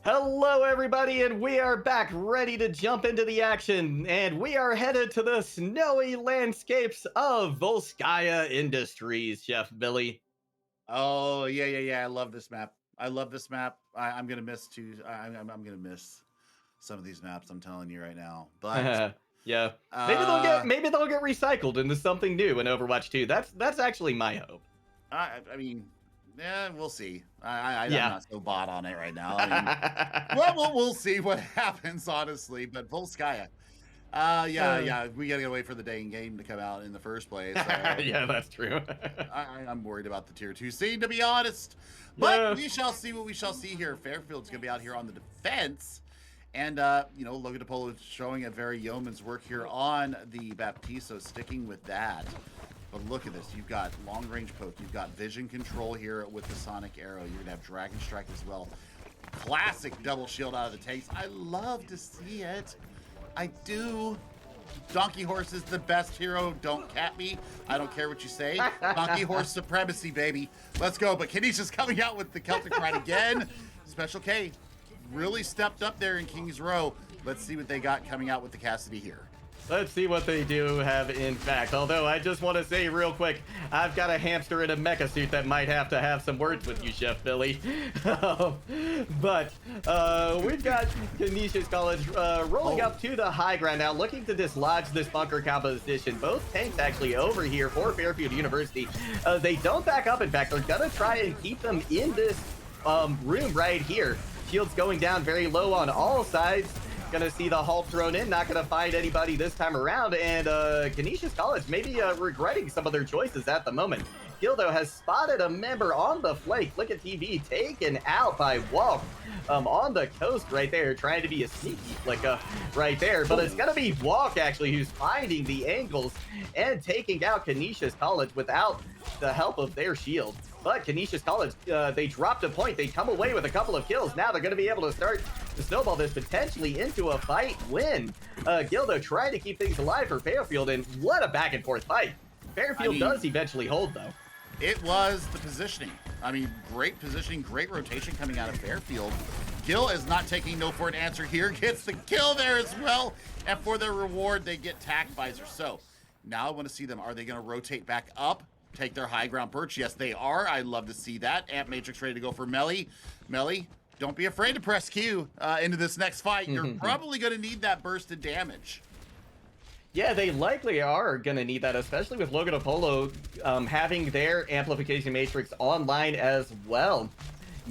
Hello, everybody, and we are back ready to jump into the action. And we are headed to the snowy landscapes of Volskaya Industries, Chef Billy. Oh yeah. I love this map. I love this map. I'm gonna miss I'm gonna miss some of these maps. I'm telling you right now. But Yeah, uh, maybe they'll get recycled into something new in Overwatch 2. That's actually my hope. I mean, yeah, we'll see. I'm Yeah. not so bought on it right now. I mean, well, we'll see what happens, honestly. But Volskaya, Uh, yeah, we gotta wait for the dang game to come out in the first place. yeah, that's true. I'm worried about the tier 2 scene, to be honest. But Yeah. we shall see what we shall see here. Fairfield's going to be out here on the defense. And, Logan DePolo showing a very yeoman's work here on the Baptisto, sticking with that. But look at this. You've got long-range poke. You've got vision control here with the Sonic Arrow. You're going to have Dragon Strike as well. Classic double shield out of the tanks. I love to see it. I do. Donkey Horse is the best hero. Don't cap me. I don't care what you say. Donkey Horse supremacy, baby. Let's go. But Canisius coming out with the Celtic Pride again. Special K really stepped up there in King's Row. Let's see what they got coming out with the Cassidy here. Let's see what they do have in fact. Although I just want to say real quick, I've got a hamster in a mecha suit that might have to have some words with you, Chef Billy. But we've got Canisius College rolling up to the high ground now, looking to dislodge this bunker composition. Both tanks actually over here for Fairfield University. They don't back up. In fact, they're going to try and keep them in this room right here. Shields going down very low on all sides. Gonna see the halt thrown in, not gonna find anybody this time around, and Canisius College maybe regretting some of their choices at the moment. Gildo has spotted a member on the flank. Look at TV, taken out by Walk on the coast right there, trying to be a sneaky flick right there, but it's gonna be Walk actually who's finding the angles and taking out Canisius College without the help of their shield. But Canisius College, they dropped a point. They come away with a couple of kills. Now they're going to be able to start to snowball this potentially into a fight win. Gildo trying to keep things alive for Fairfield, and what a back and forth fight. Fairfield does eventually hold, though. It was the positioning. I mean, great positioning, great rotation coming out of Fairfield. Gil is not taking no for an answer here. Gets the kill there as well. And for their reward, they get Tac Visor. So now I want to see them. Are they going to rotate back up? Take their high ground perch? Yes, they are. I'd love to see that. Amp Matrix ready to go for Melly. Melly, don't be afraid to press Q into this next fight. You're probably going to need that burst of damage. Yeah, they likely are going to need that, especially with Logan Apollo having their amplification matrix online as well.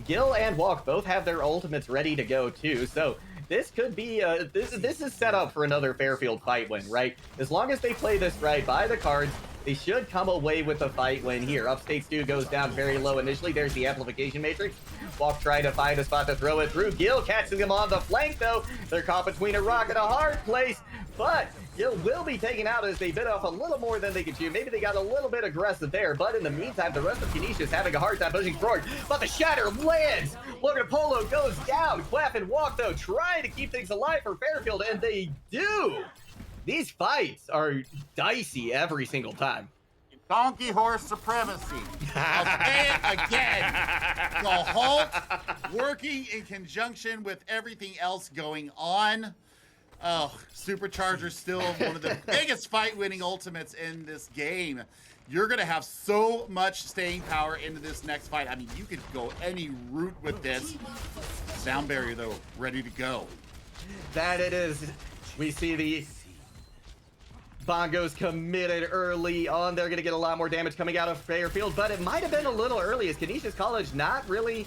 Gil and Walk both have their ultimates ready to go too, so this could be this is set up for another Fairfield fight win, right? As long as they play this right by the cards, they should come away with a fight win here. Upstate Stu goes down very low initially. There's the amplification matrix. Walk trying to find a spot to throw it through. Gil catching him on the flank, though. They're caught between a rock and a hard place. But Gil will be taken out as they bit off a little more than they could chew. Maybe they got a little bit aggressive there. But in the meantime, the rest of Canisius having a hard time pushing forward. But the shatter lands. Logan Polo goes down. Quaff and Walk, though, trying to keep things alive for Fairfield. And they do. These fights are dicey every single time. Donkey Horse supremacy. I'll say it again. The halt working in conjunction with everything else going on. Oh, Supercharger's still one of the biggest fight-winning ultimates in this game. You're going to have so much staying power into this next fight. I mean, you could go any route with this. Sound barrier, though, ready to go. That it is. We see the Bongos committed early on. They're going to get a lot more damage coming out of Fairfield, but it might have been a little early as Canisius College not really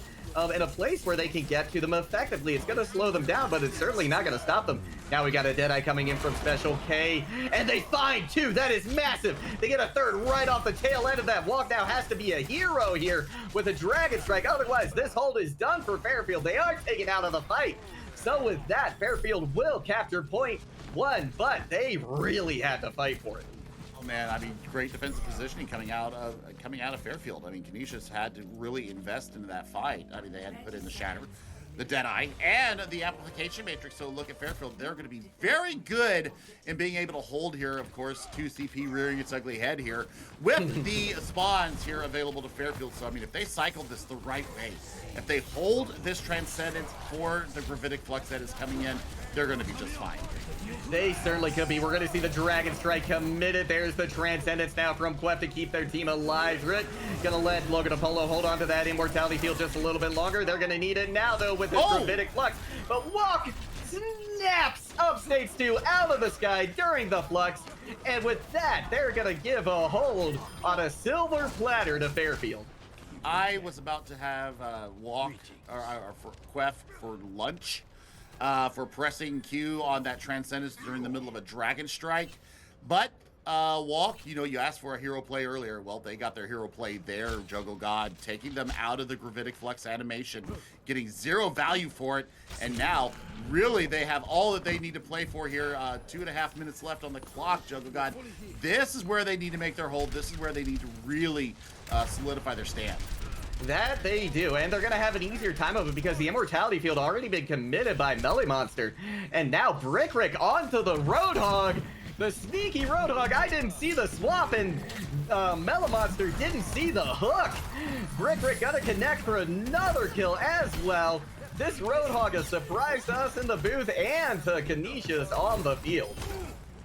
in a place where they can get to them effectively. It's going to slow them down, but it's certainly not going to stop them. Now we got a Deadeye coming in from Special K, and they find two. That is massive. They get a third right off the tail end of that. Walk now has to be a hero here with a Dragon Strike. Otherwise, this hold is done for Fairfield. They are taken out of the fight. So with that, Fairfield will capture point one, but they really had to fight for it. Oh man, I mean, great defensive positioning coming out of Fairfield. I mean, Canisius had to really invest into that fight. I mean, they had to put in the shatter. the Deadeye, and the Amplification Matrix. So look at Fairfield. They're going to be very good in being able to hold here. Of course, 2CP rearing its ugly head here with the spawns here available to Fairfield. So, I mean, if they cycle this the right way, if they hold this Transcendence for the Gravitic Flux that is coming in, they're going to be just fine. They certainly could be. We're going to see the Dragon Strike committed. There's the Transcendence now from Quef to keep their team alive. Rick going to let Logan Apollo hold on to that Immortality field just a little bit longer. They're going to need it now, though, with this Gravitic Flux. But Walk snaps Upstate Stew out of the sky during the Flux. And with that, they're going to give a hold on a silver platter to Fairfield. I was about to have Walk or for Quef for lunch. For pressing Q on that Transcendence during the middle of a Dragon Strike. But, Walk, you know, you asked for a hero play earlier. Well, they got their hero play there, Juggle God, taking them out of the Gravitic Flux animation, getting 0 value for it, and now, really, they have all that they need to play for here. 2.5 minutes left on the clock, Juggle God. This is where they need to make their hold. This is where they need to really solidify their stand. That they do, and they're going to have an easier time of it because the Immortality field already been committed by Melee Monster. And now Brick Rick onto the Roadhog. The sneaky Roadhog. I didn't see the swap, and Melee Monster didn't see the hook. Brick Rick going to connect for another kill as well. This Roadhog has surprised us in the booth and to Canisius on the field.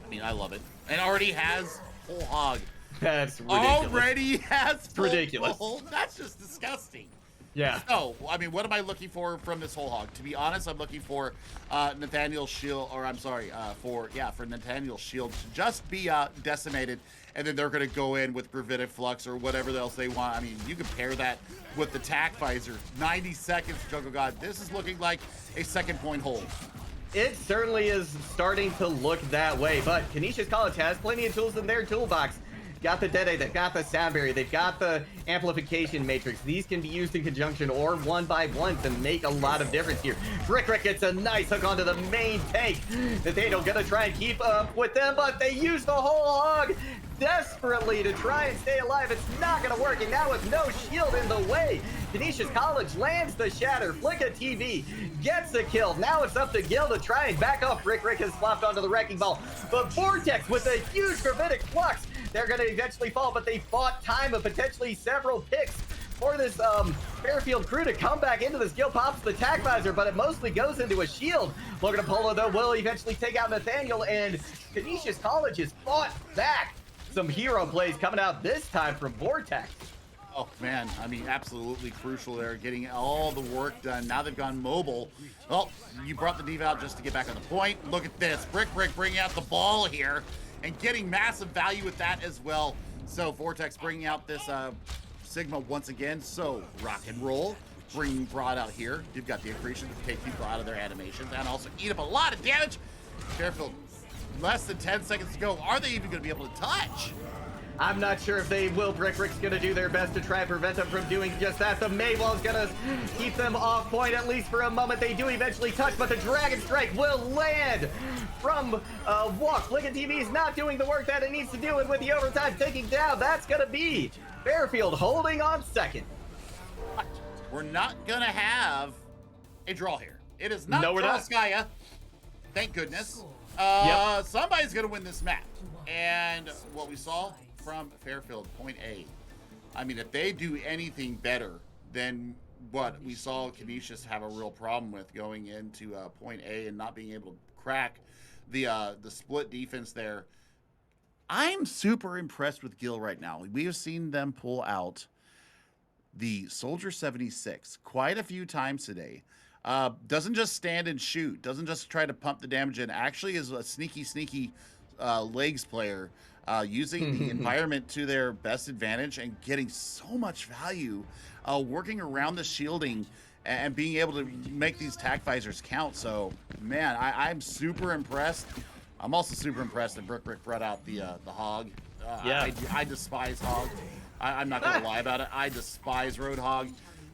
I mean, I love it. And already has full hog. That's ridiculous. Already has full ridiculous. Full. That's just disgusting. Yeah. So, I mean, what am I looking for from this whole hog? To be honest, I'm looking for Nathaniel's shield, or I'm sorry, for Nathaniel's shield to just be decimated, and then they're going to go in with Gravitic Flux or whatever else they want. I mean, you can pair that with the Tac Visor. 90 seconds, Juggle God. This is looking like a second point hold. It certainly is starting to look that way, but Canisius College has plenty of tools in their toolbox. Got the Deadeye, they've got the Sound Barrier, they've got the Amplification Matrix. These can be used in conjunction or one by one to make a lot of difference here. Brick Rick gets a nice hook onto the main tank. Nathaniel gonna try and keep up with them, but they use the whole hog desperately to try and stay alive. It's not gonna work, and now with no shield in the way, Canisius College lands the shatter. Flicka TV gets a kill. Now it's up to Gil to try and back off. Brick Rick has flopped onto the Wrecking Ball, but Vortex with a huge Gravitic Flux. They're going to eventually fall, but they fought time of potentially several picks for this Fairfield crew to come back into this. Gil pops the Tac Visor, but it mostly goes into a shield. Logan Apollo, though, will eventually take out Nathaniel, and Canisius College has fought back. Some hero plays coming out this time from Vortex. Oh, man, I mean, absolutely crucial there, getting all the work done. Now they've gone mobile. Well, you brought the div out just to get back on the point. Look at this. Brick bringing out the ball here and getting massive value with that as well. So Vortex bringing out this Sigma once again. So rock and roll, bringing Broad out here. You've got the accretion to take people out of their animations and also eat up a lot of damage. Fairfield, less than 10 seconds to go. Are they even going to be able to touch? I'm not sure if they will. Brick Rick's going to do their best to try and prevent them from doing just that. The Maywall's going to keep them off point, at least for a moment. They do eventually touch, but the Dragon Strike will land from Walk. Flicka TV is not doing the work that it needs to do, and with the overtime taking down, that's going to be Fairfield holding on second. But we're not going to have a draw here. It is not Skya. Thank goodness. Somebody's going to win this map. And what we saw from Fairfield, point A. I mean, if they do anything better than what we saw Canisius have a real problem with going into point A and not being able to crack the split defense there, I'm super impressed with Gil right now. We have seen them pull out the Soldier 76 quite a few times today. Doesn't just stand and shoot, doesn't just try to pump the damage in, actually is a sneaky legs player, using the environment to their best advantage and getting so much value, working around the shielding and being able to make these Tac Visors count. So, man, I'm super impressed. I'm also super impressed that Brick brought out the hog. I despise hog. I'm not going to lie about it. I despise Roadhog.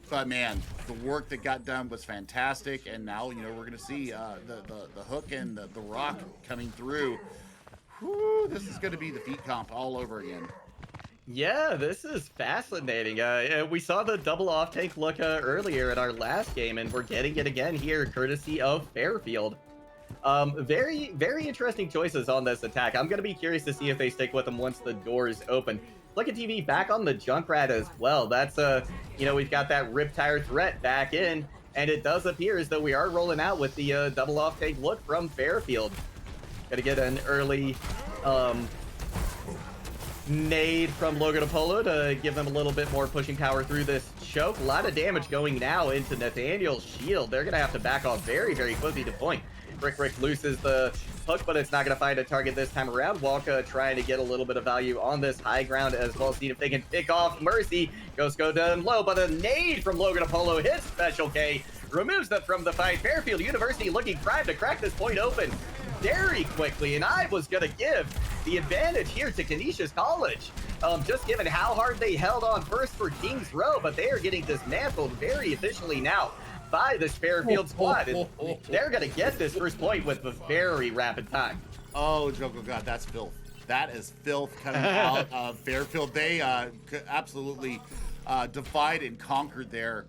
But, man, the work that got done was fantastic. And now, you know, we're going to see the hook and the rock coming through. Whew, this is going to be the feet comp all over again. Yeah, this is fascinating. We saw the double off tank look earlier in our last game, and we're getting it again here, courtesy of Fairfield. Very, very interesting choices on this attack. I'm going to be curious to see if they stick with them once the doors open. Look at TV back on the Junkrat as well. That's, we've got that Riptire threat back in, and it does appear as though we are rolling out with the double off tank look from Fairfield. Gonna get an early, nade from Logan Apollo to give them a little bit more pushing power through this choke. A lot of damage going now into Nathaniel's shield. They're going to have to back off very, very quickly to point. Rick loses the hook, but it's not going to find a target this time around. Walka trying to get a little bit of value on this high ground as well. See if they can pick off Mercy. Go down low, but a nade from Logan Apollo hits Special K. Removes them from the fight. Fairfield University looking primed to crack this point open very quickly, and I was going to give the advantage here to Canisius College, just given how hard they held on first for Kings Row, but they are getting dismantled very efficiently now by this Fairfield squad, and they're going to get this first point with a very rapid time. Oh, Joko God, that's filth. That is filth coming out of Fairfield. They absolutely defied and conquered there.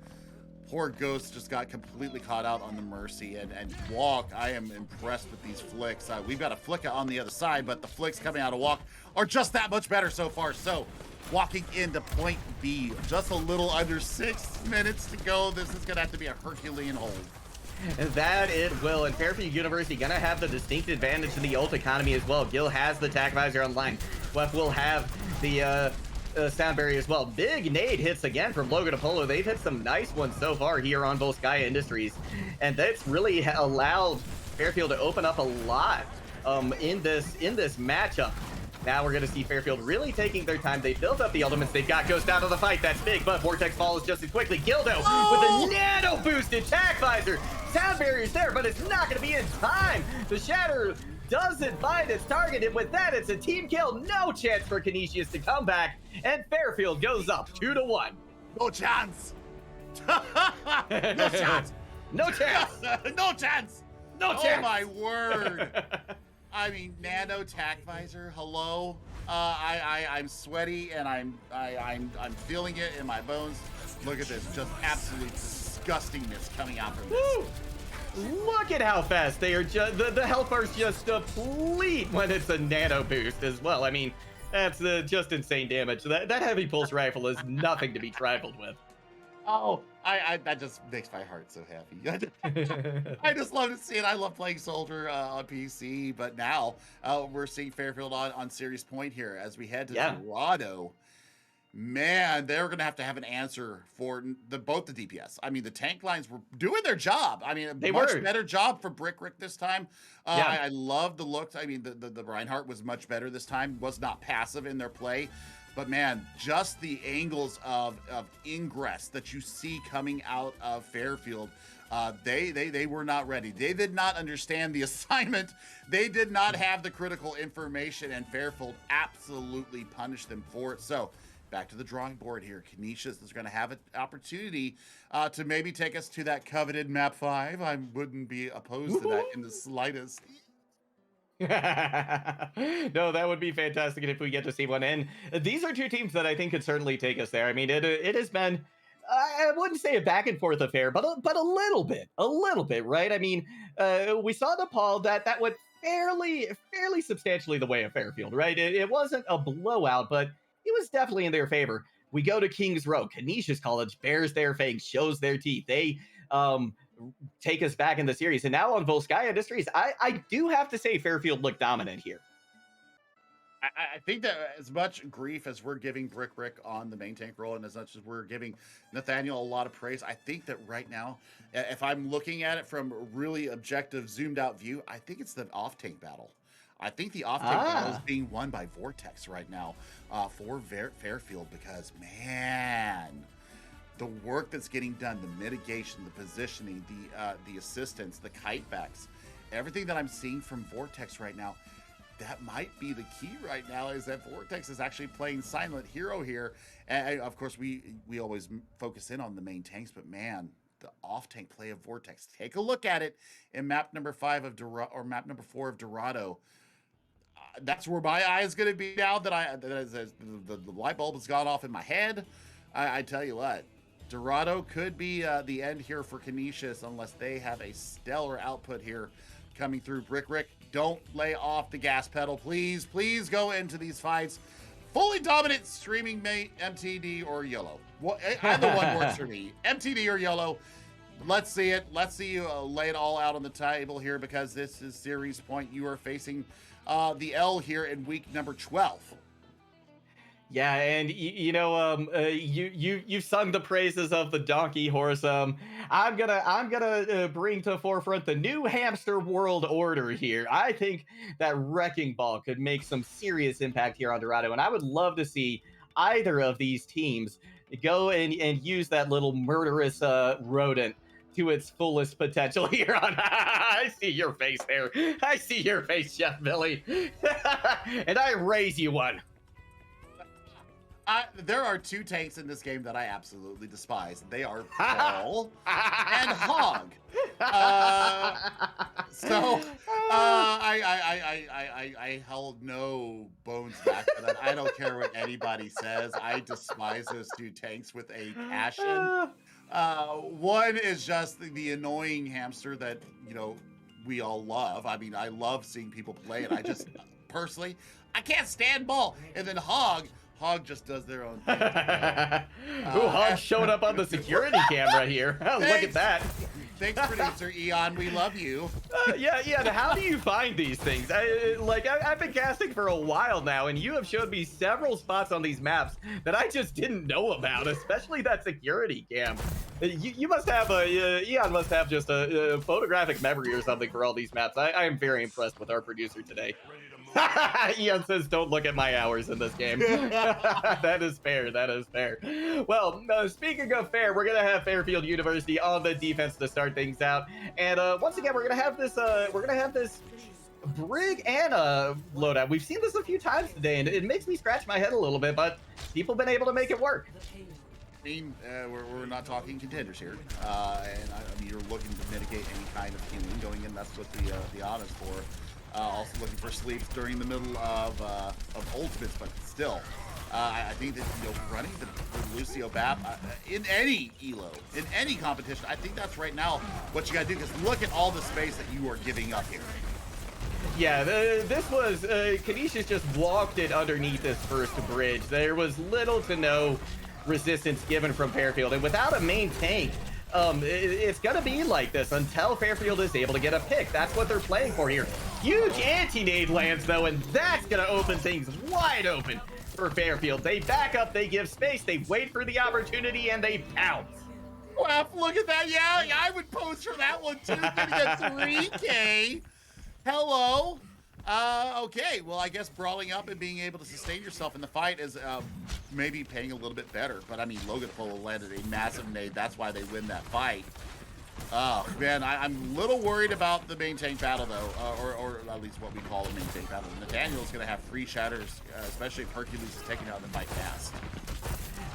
Poor Ghost just got completely caught out on the Mercy, and Walk, I am impressed with these flicks. We've got a flick on the other side, but the flicks coming out of Walk are just that much better so far. So walking into point B, just a little under 6 minutes to go. This is gonna have to be a Herculean hold. That it will, and Fairfield University gonna have the distinct advantage in the ult economy as well. Gil has the attack visor online. Wef will have the sound barrier as well. Big nade hits again from Logan Apollo. They've hit some nice ones so far here on Volskaya Industries, and that's really allowed Fairfield to open up a lot in this matchup. Now we're going to see Fairfield really taking their time. They built up the elements. They've got Ghost out of the fight. That's big, but Vortex follows just as quickly. Gildo with a nano boosted attack visor. Sound barrier's there, but it's not going to be in time. The Shatter doesn't find its target, and with that, it's a team kill. No chance for Canisius to come back, and Fairfield goes up 2-1. No chance. No chance. No chance. No chance. No chance. Oh my word. I mean, nano tack visor. Hello. I'm sweaty and I'm feeling it in my bones. Look at this, just absolute disgustingness coming out from this. Woo! Look at how fast they are. Just the health bars just deplete when it's a nano boost as well. I mean, that's just insane damage. That heavy pulse rifle is nothing to be trifled with. Oh, that just makes my heart so happy. I just love to see it. I love playing Soldier on PC, but now we're seeing Fairfield on Series Point here as we head to Dorado. Man, they're going to have an answer for both the DPS. I mean, the tank lines were doing their job. I mean, much better job for Brick this time. I love the looks. I mean, the Reinhardt was much better this time. Was not passive in their play. But man, just the angles of ingress that you see coming out of Fairfield, they were not ready. They did not understand the assignment. They did not have the critical information, and Fairfield absolutely punished them for it. So back to the drawing board here. Canisius is going to have an opportunity to maybe take us to that coveted map 5. I wouldn't be opposed to that in the slightest. No, that would be fantastic if we get to see one. And these are two teams that I think could certainly take us there. I mean, it has been, I wouldn't say a back and forth affair, but a little bit, right? I mean, we saw Nepal that went fairly substantially the way of Fairfield, right? It wasn't a blowout, but it was definitely in their favor. We go to Kings Row. Canisius College bears their fangs, shows their teeth. They take us back in the series. And now on Volskaya Industries, I do have to say Fairfield looked dominant here. I think that as much grief as we're giving Brick on the main tank role, and as much as we're giving Nathaniel a lot of praise, I think that right now, if I'm looking at it from a really objective, zoomed out view, I think it's the off-tank battle. I think the off-tank battle is being won by Vortex right now for Fairfield because, man, the work that's getting done, the mitigation, the positioning, the assistance, the kitebacks, everything that I'm seeing from Vortex right now, that might be the key right now, is that Vortex is actually playing silent hero here. And of course, we always focus in on the main tanks, but man, the off-tank play of Vortex, take a look at it in map number 5 of Dorado, or map number 4 of Dorado. that's where my eye is going to be now that the light bulb has gone off in my head. I tell you what, Dorado could be the end here for Canisius unless they have a stellar output here coming through. Brick, don't lay off the gas pedal, please. Please go into these fights fully dominant, streaming mate, MTD or YOLO. Either one works for me. MTD or YOLO. Let's see it. Let's see you lay it all out on the table here, because this is series point. You are facing the L here in week number 12. Yeah, and you sung the praises of the donkey horse. I'm gonna bring to forefront the new hamster world order here. I think that Wrecking Ball could make some serious impact here on Dorado, and I would love to see either of these teams go and use that little murderous rodent to its fullest potential here on. I see your face there. I see your face, Chef Billy, and I raise you one. There are two tanks in this game that I absolutely despise. They are Paul and Hog. I held no bones back for that. I don't care what anybody says. I despise those two tanks with a passion. One is just the annoying hamster that, we all love. I mean, I love seeing people play it. I just, personally, I can't stand Ball. And then Hog just does their own thing. Hog showed up on the security camera here. Oh, look at that. Thanks, producer Eon. We love you. Yeah. How do you find these things? I've been casting for a while now, and you have showed me several spots on these maps that I just didn't know about, especially that security cam. You must have Eon must have just a photographic memory or something for all these maps. I am very impressed with our producer today. Eon says, don't look at my hours in this game. That is fair. Well, speaking of fair, we're going to have Fairfield University on the defense to start things out. And once again, we're going to have this Brig and loadout. We've seen this a few times today, and it makes me scratch my head a little bit, but people have been able to make it work. I mean, we're not talking contenders here, and I mean, you're looking to mitigate any kind of healing going in. That's what the odd is for. Also looking for sleeps during the middle of ultimates, but still, I think that running the Lucio BAP in any elo, in any competition, I think that's right now what you gotta do. Because look at all the space that you are giving up here. Yeah, this was Canisius just walked it underneath this first bridge. There was little to no resistance given from Fairfield, and without a main tank, it's gonna be like this until Fairfield is able to get a pick. That's what they're playing for here. Huge anti-nade lands though, and that's gonna open things wide open for Fairfield. They back up, they give space, they wait for the opportunity, and they pounce. Wow, look at that. Yeah, I would pose for that one too. Getting a 3K. Hello. Okay, well, I guess brawling up and being able to sustain yourself in the fight is maybe paying a little bit better. But I mean, Logan Polo landed a massive nade. That's why they win that fight. Oh, man, I'm a little worried about the main tank battle, though, or at least what we call a main tank battle. Nathaniel's going to have free shatters, especially if Hercules is taking out the fight fast.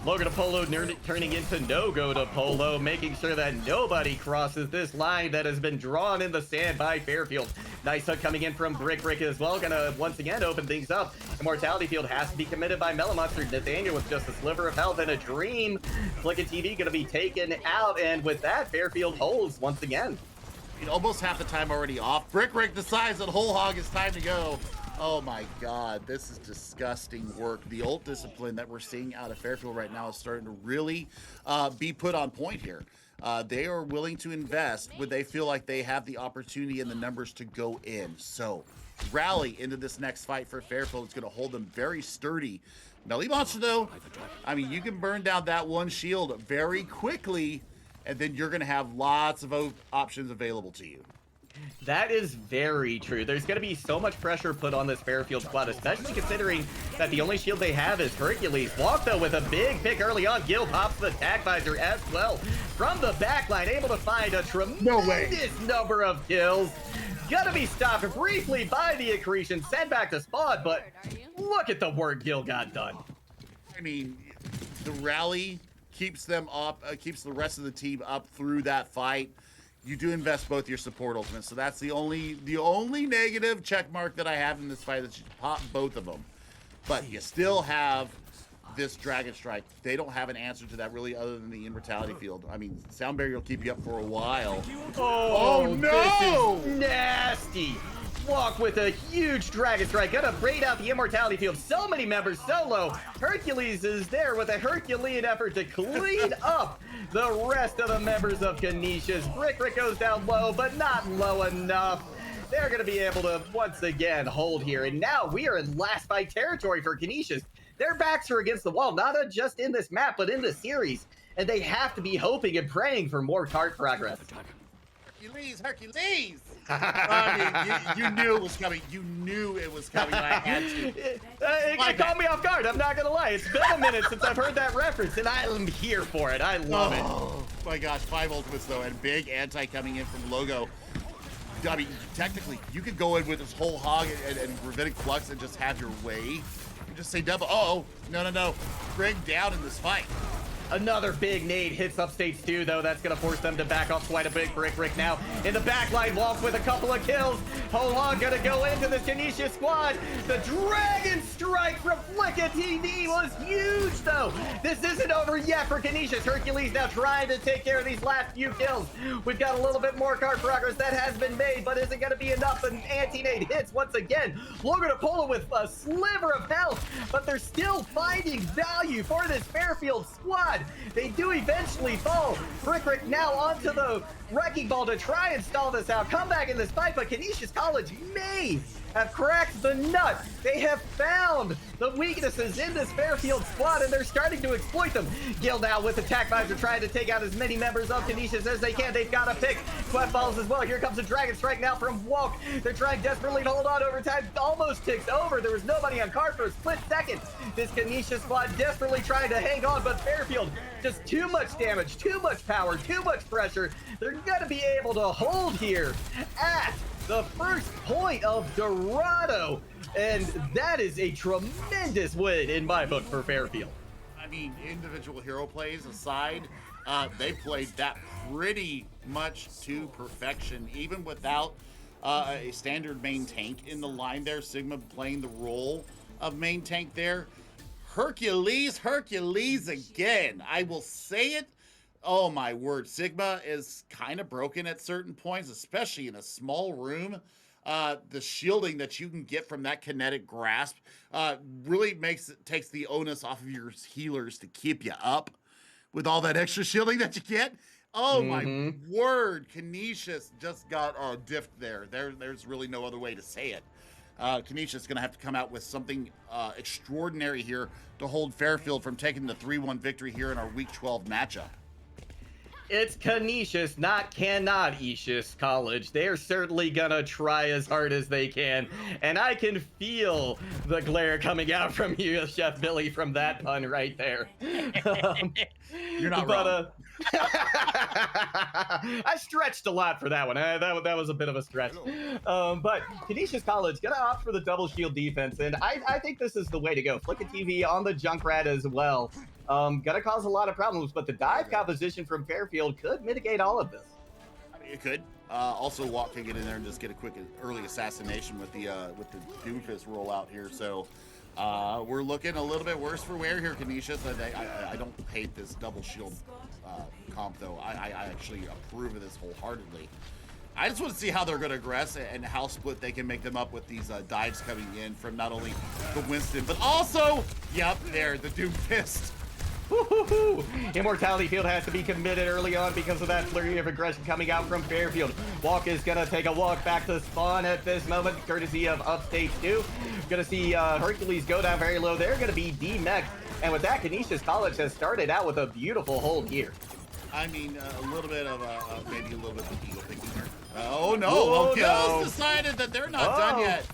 Logan Apollo turning into no-go to Polo, making sure that nobody crosses this line that has been drawn in the sand by Fairfield. Nice hook coming in from Brick as well. Gonna once again open things up. Immortality Field has to be committed by Mellow Monster. Nathaniel with just a sliver of health and a dream. Flickin' TV gonna be taken out, and with that, Fairfield holds once again. Almost half the time already off. Brick decides that Whole Hog is time to go. Oh my God, this is disgusting work. The ult discipline that we're seeing out of Fairfield right now is starting to really be put on point here. They are willing to invest when they feel like they have the opportunity and the numbers to go in. So rally into this next fight for Fairfield. It's going to hold them very sturdy. Melly Monster, though, I mean, you can burn down that one shield very quickly, and then you're going to have lots of options available to you. That is very true. There's going to be so much pressure put on this Fairfield squad, especially considering that the only shield they have is Hercules. Walk, though, with a big pick early on. Gil pops the tag visor as well. From the backline, able to find a tremendous number of kills. Gonna be stopped briefly by the accretion, sent back to spawn, but look at the work Gil got done. I mean, the rally keeps them up, keeps the rest of the team up through that fight. you do invest both your support ultimates, so that's the only negative check mark that I have in this fight, is you pop both of them. But you still have this Dragon Strike. They don't have an answer to that really other than the Immortality Field. I mean, Sound Barrier will keep you up for a while. Oh, no! This is nasty. Walk with a huge Dragon Strike, gonna braid out the Immortality Field. So many members solo. Hercules is there with a Herculean effort to clean up the rest of the members of Canisius. Rick goes down low, but not low enough. They're gonna be able to once again hold here, and now we are in last fight territory for Canisius. Their backs are against the wall, not just in this map, but in the series, and they have to be hoping and praying for more card progress. Hercules! I mean, you knew it was coming. You knew it was coming. I had to. It caught me off guard. I'm not gonna lie. It's been a minute since I've heard that reference, and I'm here for it. I love it. Oh my gosh, 5 ultimates though, and big anti coming in from Logo. I mean, technically, you could go in with this whole hog and Gravitic Flux and just have your way. You just say double. Oh, no. Greg down in this fight. Another big nade hits up stage 2, though. That's going to force them to back off quite a bit. Rick now in the backline, Walk with a couple of kills. Holog going to go into the Canisius squad. The Dragon Strike from Flicka TV was huge, though. This isn't over yet for Canisius. Hercules now trying to take care of these last few kills. We've got a little bit more card progress that has been made, but is it going to be enough? An anti-nade hits once again. Logan to pull it with a sliver of health, but they're still finding value for this Fairfield squad. They do eventually fall. Rick now onto the wrecking ball to try and stall this out. Come back in this fight, but Canisius College may have cracked the nut. They have found the weaknesses in this Fairfield squad, and they're starting to exploit them. Gil now with attack visor trying to take out as many members of Canisius as they can. They've got to pick sweat balls as well. Here comes a Dragon Strike now from Walk. They're trying desperately to hold on over time. Almost ticks over. There was nobody on card for a split second. This Canisius squad desperately trying to hang on, but Fairfield just too much damage, too much power, too much pressure. They're gonna be able to hold here at the first point of Dorado, and that is a tremendous win in my book for Fairfield. I mean, individual hero plays aside, they played that pretty much to perfection, even without a standard main tank in the line there. Sigma playing the role of main tank there. Hercules again. I will say it. Oh my word, Sigma is kind of broken at certain points, especially in a small room. The shielding that you can get from that kinetic grasp really takes the onus off of your healers to keep you up with all that extra shielding that you get. Oh my word, Canisius just got diffed there. There's really no other way to say it. Canisius is going to have to come out with something extraordinary here to hold Fairfield from taking the 3-1 victory here in our Week 12 matchup. It's Canisius, not Canisius College. They're certainly gonna try as hard as they can, and I can feel the glare coming out from you, Chef Billy, from that pun right there. You're not wrong. I stretched a lot for that one. That was a bit of a stretch. But Canisius College gonna opt for the double shield defense, and I think this is the way to go. Flicka TV on the Junkrat as well. Gonna cause a lot of problems, but the dive composition from Fairfield could mitigate all of this. I mean, it could. Also, Walk can get in there and just get a quick early assassination with the Doomfist rollout here. So we're looking a little bit worse for wear here, Canisius. I don't hate this double shield comp though. I actually approve of this wholeheartedly. I just want to see how they're going to aggress and how split they can make them up with these dives coming in from not only the Winston, but also, yep, there, the Doomfist. Immortality Field has to be committed early on because of that flurry of aggression coming out from Fairfield. Walk is gonna take a walk back to spawn at this moment, courtesy of Upstage 2. Gonna see Hercules go down very low. They're gonna be D-mech. And with that, Canisius College has started out with a beautiful hold here. I mean, a little bit of maybe a little bit of ego thinking here. Oh no! Oh, Gil's decided that they're not done yet.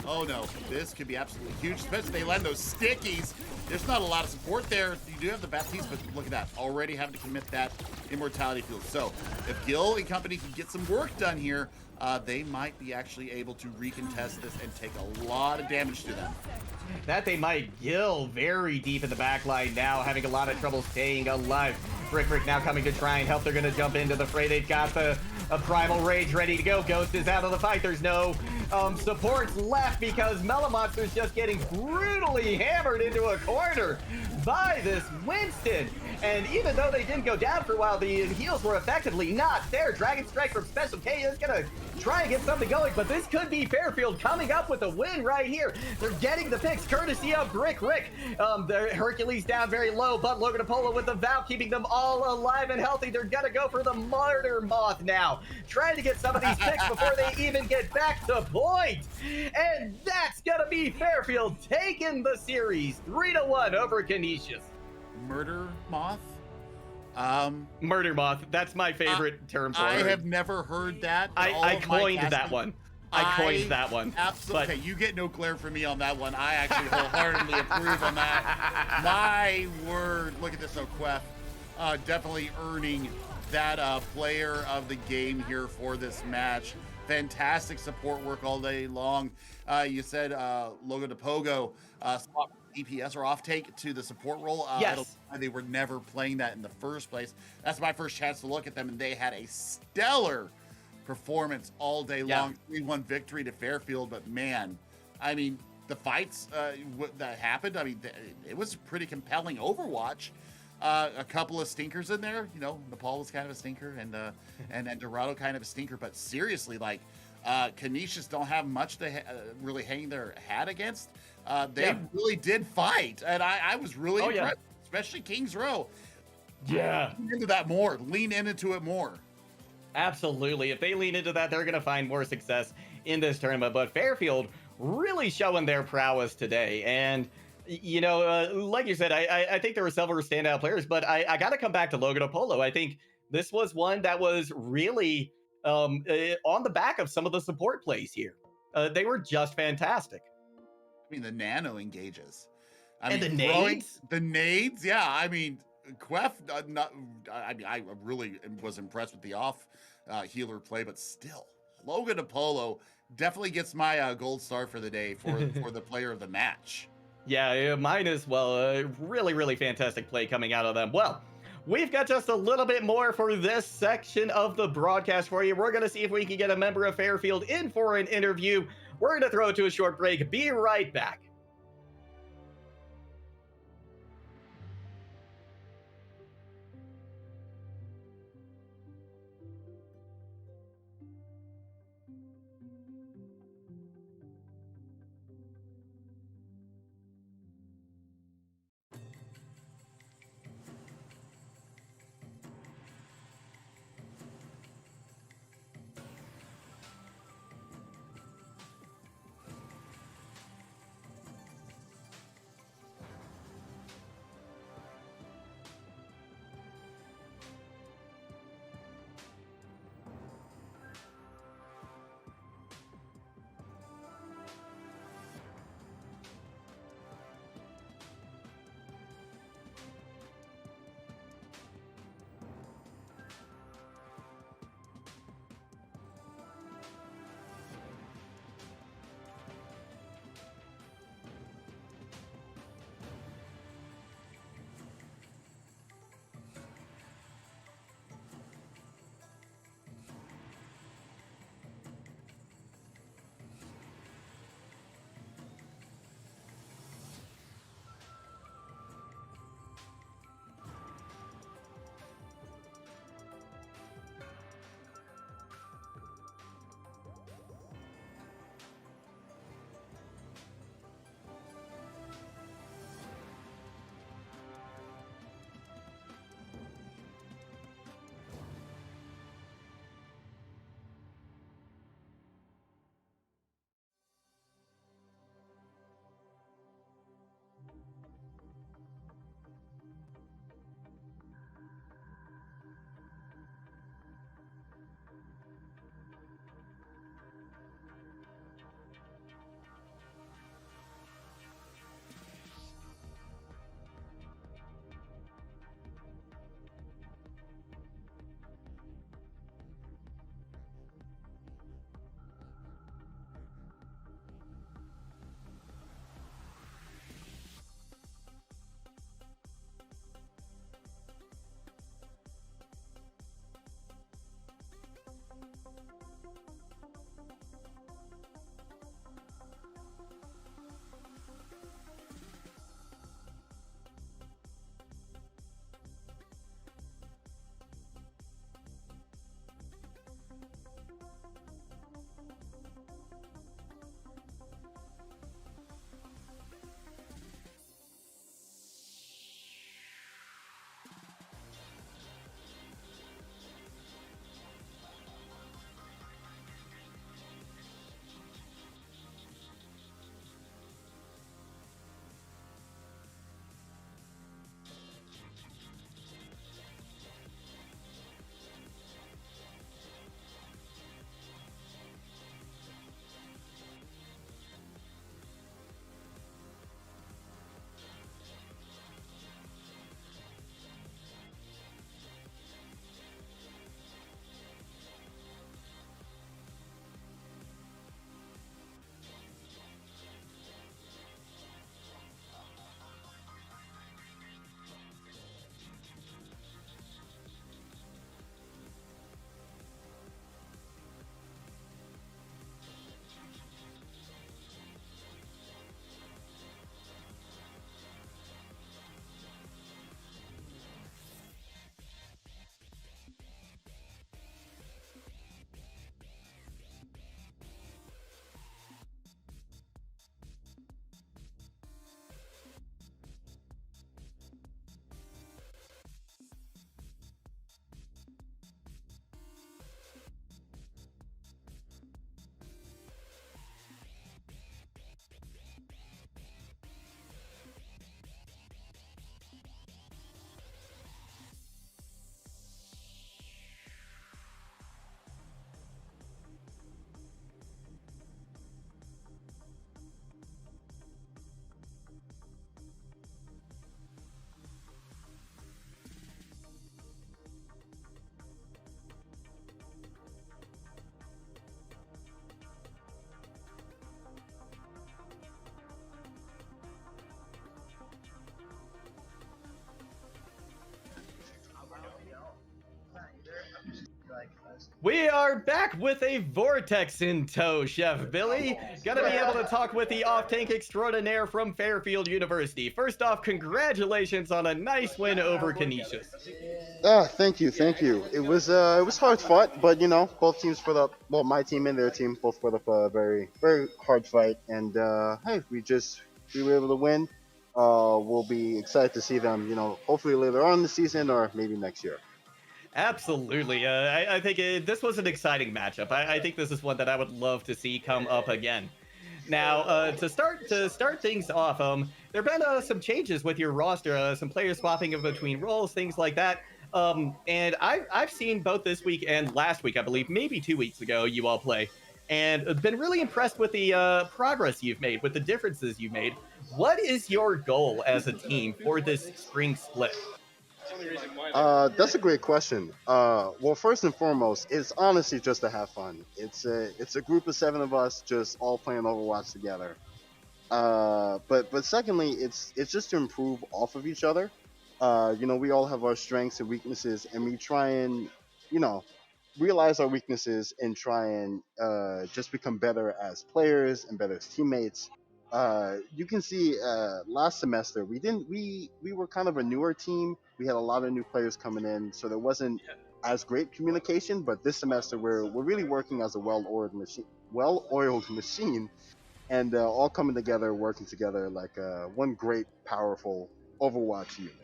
Oh no, this could be absolutely huge, especially if they land those stickies. There's not a lot of support there. You do have the Baptiste, but look at that. Already having to commit that Immortality Field. So if Gil and company can get some work done here, they might be actually able to recontest this and take a lot of damage to them. that they might gill very deep in the back line now, having a lot of trouble staying alive. Brick now coming to try and help. They're going to jump into the fray. They've got the Primal Rage ready to go. Ghost is out of the fight. There's no supports left because Mellow Monster's just getting brutally hammered into a corner by this Winston. And even though they didn't go down for a while, the heals were effectively not there. Dragon Strike from Special K is going to try and get something going, but this could be Fairfield coming up with a win right here. They're getting the picks courtesy of Brick. The Hercules down very low, but Logan Apollo with the Vow keeping them all alive and healthy. They're going to go for the Martyr Moth now, trying to get some of these picks before they even get back to point. And that's going to be Fairfield taking the series 3-1 over Canisius. Murder Moth? Murder Moth. That's my favorite term for it. I have never heard that. I coined that one. I coined that one. Absolutely. Okay, you get no glare from me on that one. I actually wholeheartedly approve on that. My word. Look at this, Quef. Definitely earning that player of the game here for this match. Fantastic support work all day long. You said Logo de Pogo swap DPS or off take to the support role. Yes. They were never playing that in the first place. That's my first chance to look at them, and they had a stellar performance all day long. 3-1 victory to Fairfield, but man, I mean, the fights that happened, I mean, it was a pretty compelling Overwatch. A couple of stinkers in there, you know. Nepal was kind of a stinker, and Dorado kind of a stinker. But seriously, like, Canisius don't have much to really hang their hat against. They really did fight, and I was really impressed, especially Kings Row. Yeah, lean into that more. Lean into it more. Absolutely. If they lean into that, they're going to find more success in this tournament. But Fairfield really showing their prowess today, and you know, like you said, I think there were several standout players, but I got to come back to Logan Apollo. I think this was one that was really on the back of some of the support plays here. They were just fantastic. I mean, the nano engages. The nades? The nades, yeah. I mean, Quef, I really was impressed with the off healer play, but still, Logan Apollo definitely gets my gold star for the day for the player of the match. Yeah, mine as well. Really fantastic play coming out of them. Well, we've got just a little bit more for this section of the broadcast for you. We're going to see if we can get a member of Fairfield in for an interview. We're going to throw it to a short break. Be right back. We are back with a vortex in tow, Chef Billy. Gonna be able to talk with the off-tank extraordinaire from Fairfield University. First off, congratulations on a nice win over Canisius. Thank you, thank you. It was hard fought, but both teams put up, well, my team and their team both put up a very very hard fight, and hey, we were able to win. We'll be excited to see them, hopefully later on in the season or maybe next year. Absolutely. I think this was an exciting matchup. I think this is one that I would love to see come up again. Now, to start things off, there have been some changes with your roster, some players swapping in between roles, things like that. And I've seen both this week and last week, I believe, maybe 2 weeks ago, you all play, and been really impressed with the progress you've made, with the differences you've made. What is your goal as a team for this spring split? That's a great question. Well, first and foremost, it's honestly just to have fun. It's a group of 7 of us just all playing Overwatch together. But secondly, it's just to improve off of each other. We all have our strengths and weaknesses, and we try and you know realize our weaknesses and try and just become better as players and better as teammates. You can see last semester we didn't we were kind of a newer team. We had a lot of new players coming in, so there wasn't as great communication. But this semester we're really working as a well-oiled machine, and all coming together, working together like one great, powerful Overwatch unit.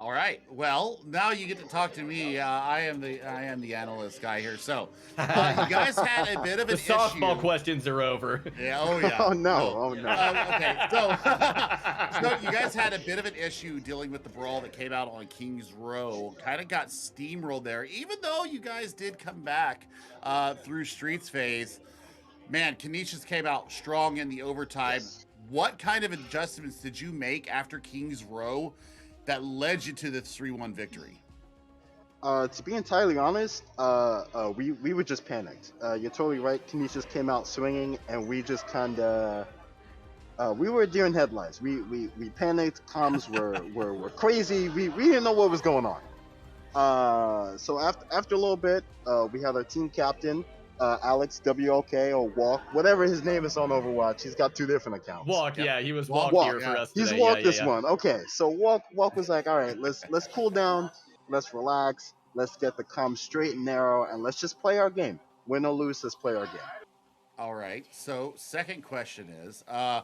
All right. Well, now you get to talk to me. I am the analyst guy here. So, you guys had a bit of The an softball issue. questions are over. Yeah. Oh yeah. Oh no! Oh no! Okay. So you guys had a bit of an issue dealing with the brawl that came out on Kings Row. Kind of got steamrolled there, even though you guys did come back through Streets phase. Man, Canisius came out strong in the overtime. Yes. What kind of adjustments did you make after Kings Row that led you to this 3-1 victory? To be entirely honest, we were just panicked. You're totally right. Canisius came out swinging, and we just kind of we were deer in headlights. We panicked. Comms were crazy. We didn't know what was going on. So after a little bit, we had our team captain, Alex WLK or Walk, whatever his name is on Overwatch. He's got 2 different accounts. Walk, Yep. yeah, he was Walk, walk here yeah. for us He's today. Walk Yeah, this yeah, one. Okay, so Walk was like, all right, let's cool down, let's relax, let's get the comms straight and narrow, and let's just play our game. Win or lose, let's play our game. All right. So, second question is, I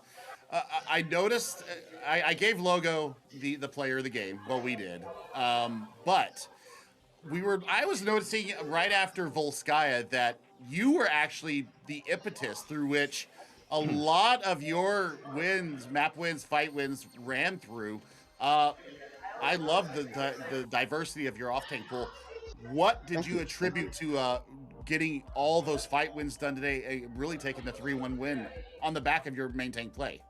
noticed I gave Logo the player of the game. Well, we did, but I was noticing right after Volskaya that you were actually the impetus through which a lot of your wins, map wins, fight wins ran through. I love the diversity of your off tank pool. What did Thank you you. attribute to getting all those fight wins done today? Really taking the 3-1 win on the back of your main tank play.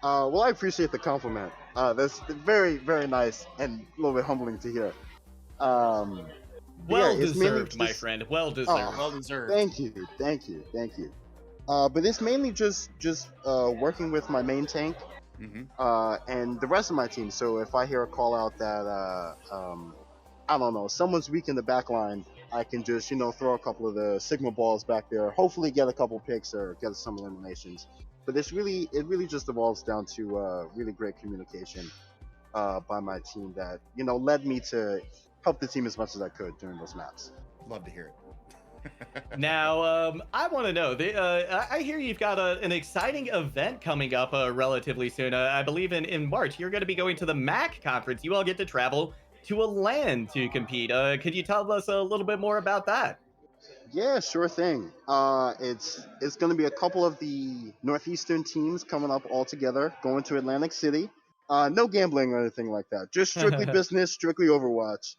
Well, I appreciate the compliment. That's very, very nice and a little bit humbling to hear. Um, yeah, well it's mainly deserved, my just. friend. Well deserved. Oh, Well deserved. thank you, thank you, thank you. But it's mainly just working with my main tank Mm-hmm. and the rest of my team. So if I hear a call out that I don't know, someone's weak in the back line, I can just throw a couple of the Sigma balls back there, hopefully get a couple picks or get some eliminations. But it really just evolves down to really great communication by my team that led me to help the team as much as I could during those maps. Love to hear it. Now, I want to know. I hear you've got an exciting event coming up relatively soon. I believe in March. You're going to be going to the MAC conference. You all get to travel to a LAN to compete. Could you tell us a little bit more about that? Yeah, sure thing. It's going to be a couple of the northeastern teams coming up all together, going to Atlantic City. No gambling or anything like that. Just strictly business, strictly Overwatch.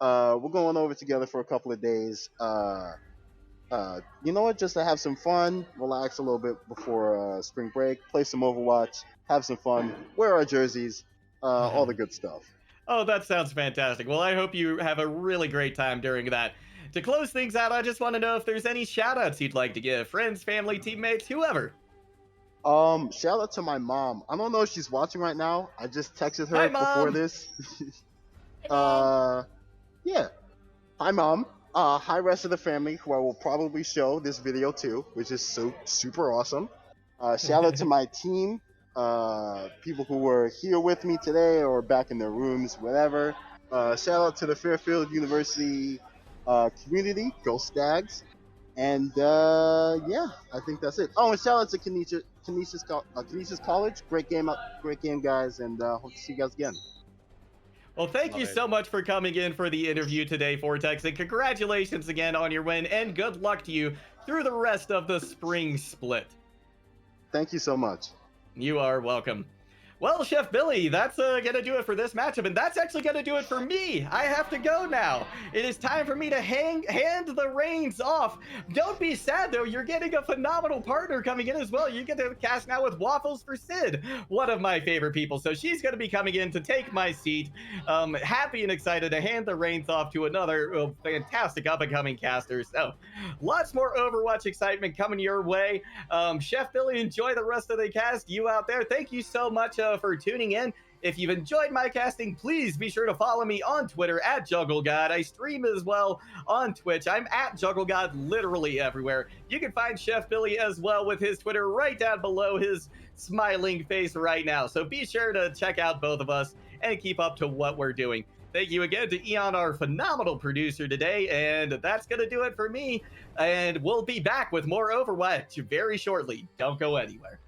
We're going over together for a couple of days. You know what? Just to have some fun, relax a little bit before spring break, play some Overwatch, have some fun, wear our jerseys, all the good stuff. Oh, that sounds fantastic. Well, I hope you have a really great time during that. To close things out, I just want to know if there's any shout outs you'd like to give. Friends, family, teammates, whoever. Shout out to my mom. I don't know if she's watching right now. I just texted Hi, her before Mom. this. Hey, Mom. uh, yeah. Hi, mom. Hi, rest of the family, who I will probably show this video to, which is so super awesome. Shout out to my team, people who were here with me today or back in their rooms, whatever. Shout out to the Fairfield University community, go Stags. And yeah, I think that's it. Oh, and shout out to Canisius College. Great game, guys, and hope to see you guys again. Well, thank Love you it. so much for coming in for the interview today, Vortex, and congratulations again on your win, and good luck to you through the rest of the spring split. Thank you so much. You are welcome. Well, Chef Billy, that's gonna do it for this matchup, and that's actually gonna do it for me. I have to go now. It is time for me to hand the reins off. Don't be sad though, you're getting a phenomenal partner coming in as well. You get to cast now with Waffles for Sid, one of my favorite people. So she's gonna be coming in to take my seat. Happy and excited to hand the reins off to another fantastic up-and-coming caster. So lots more Overwatch excitement coming your way. Chef Billy, enjoy the rest of the cast. You out there, thank you so much for tuning in. If you've enjoyed my casting, please be sure to follow me on Twitter at JuggleGod. I stream as well on Twitch. I'm at JuggleGod literally everywhere. You can find Chef Billy as well with his Twitter right down below his smiling face right now. So be sure to check out both of us and keep up to what we're doing. Thank you again to Eon, our phenomenal producer today, and that's going to do it for me. And we'll be back with more Overwatch very shortly. Don't go anywhere.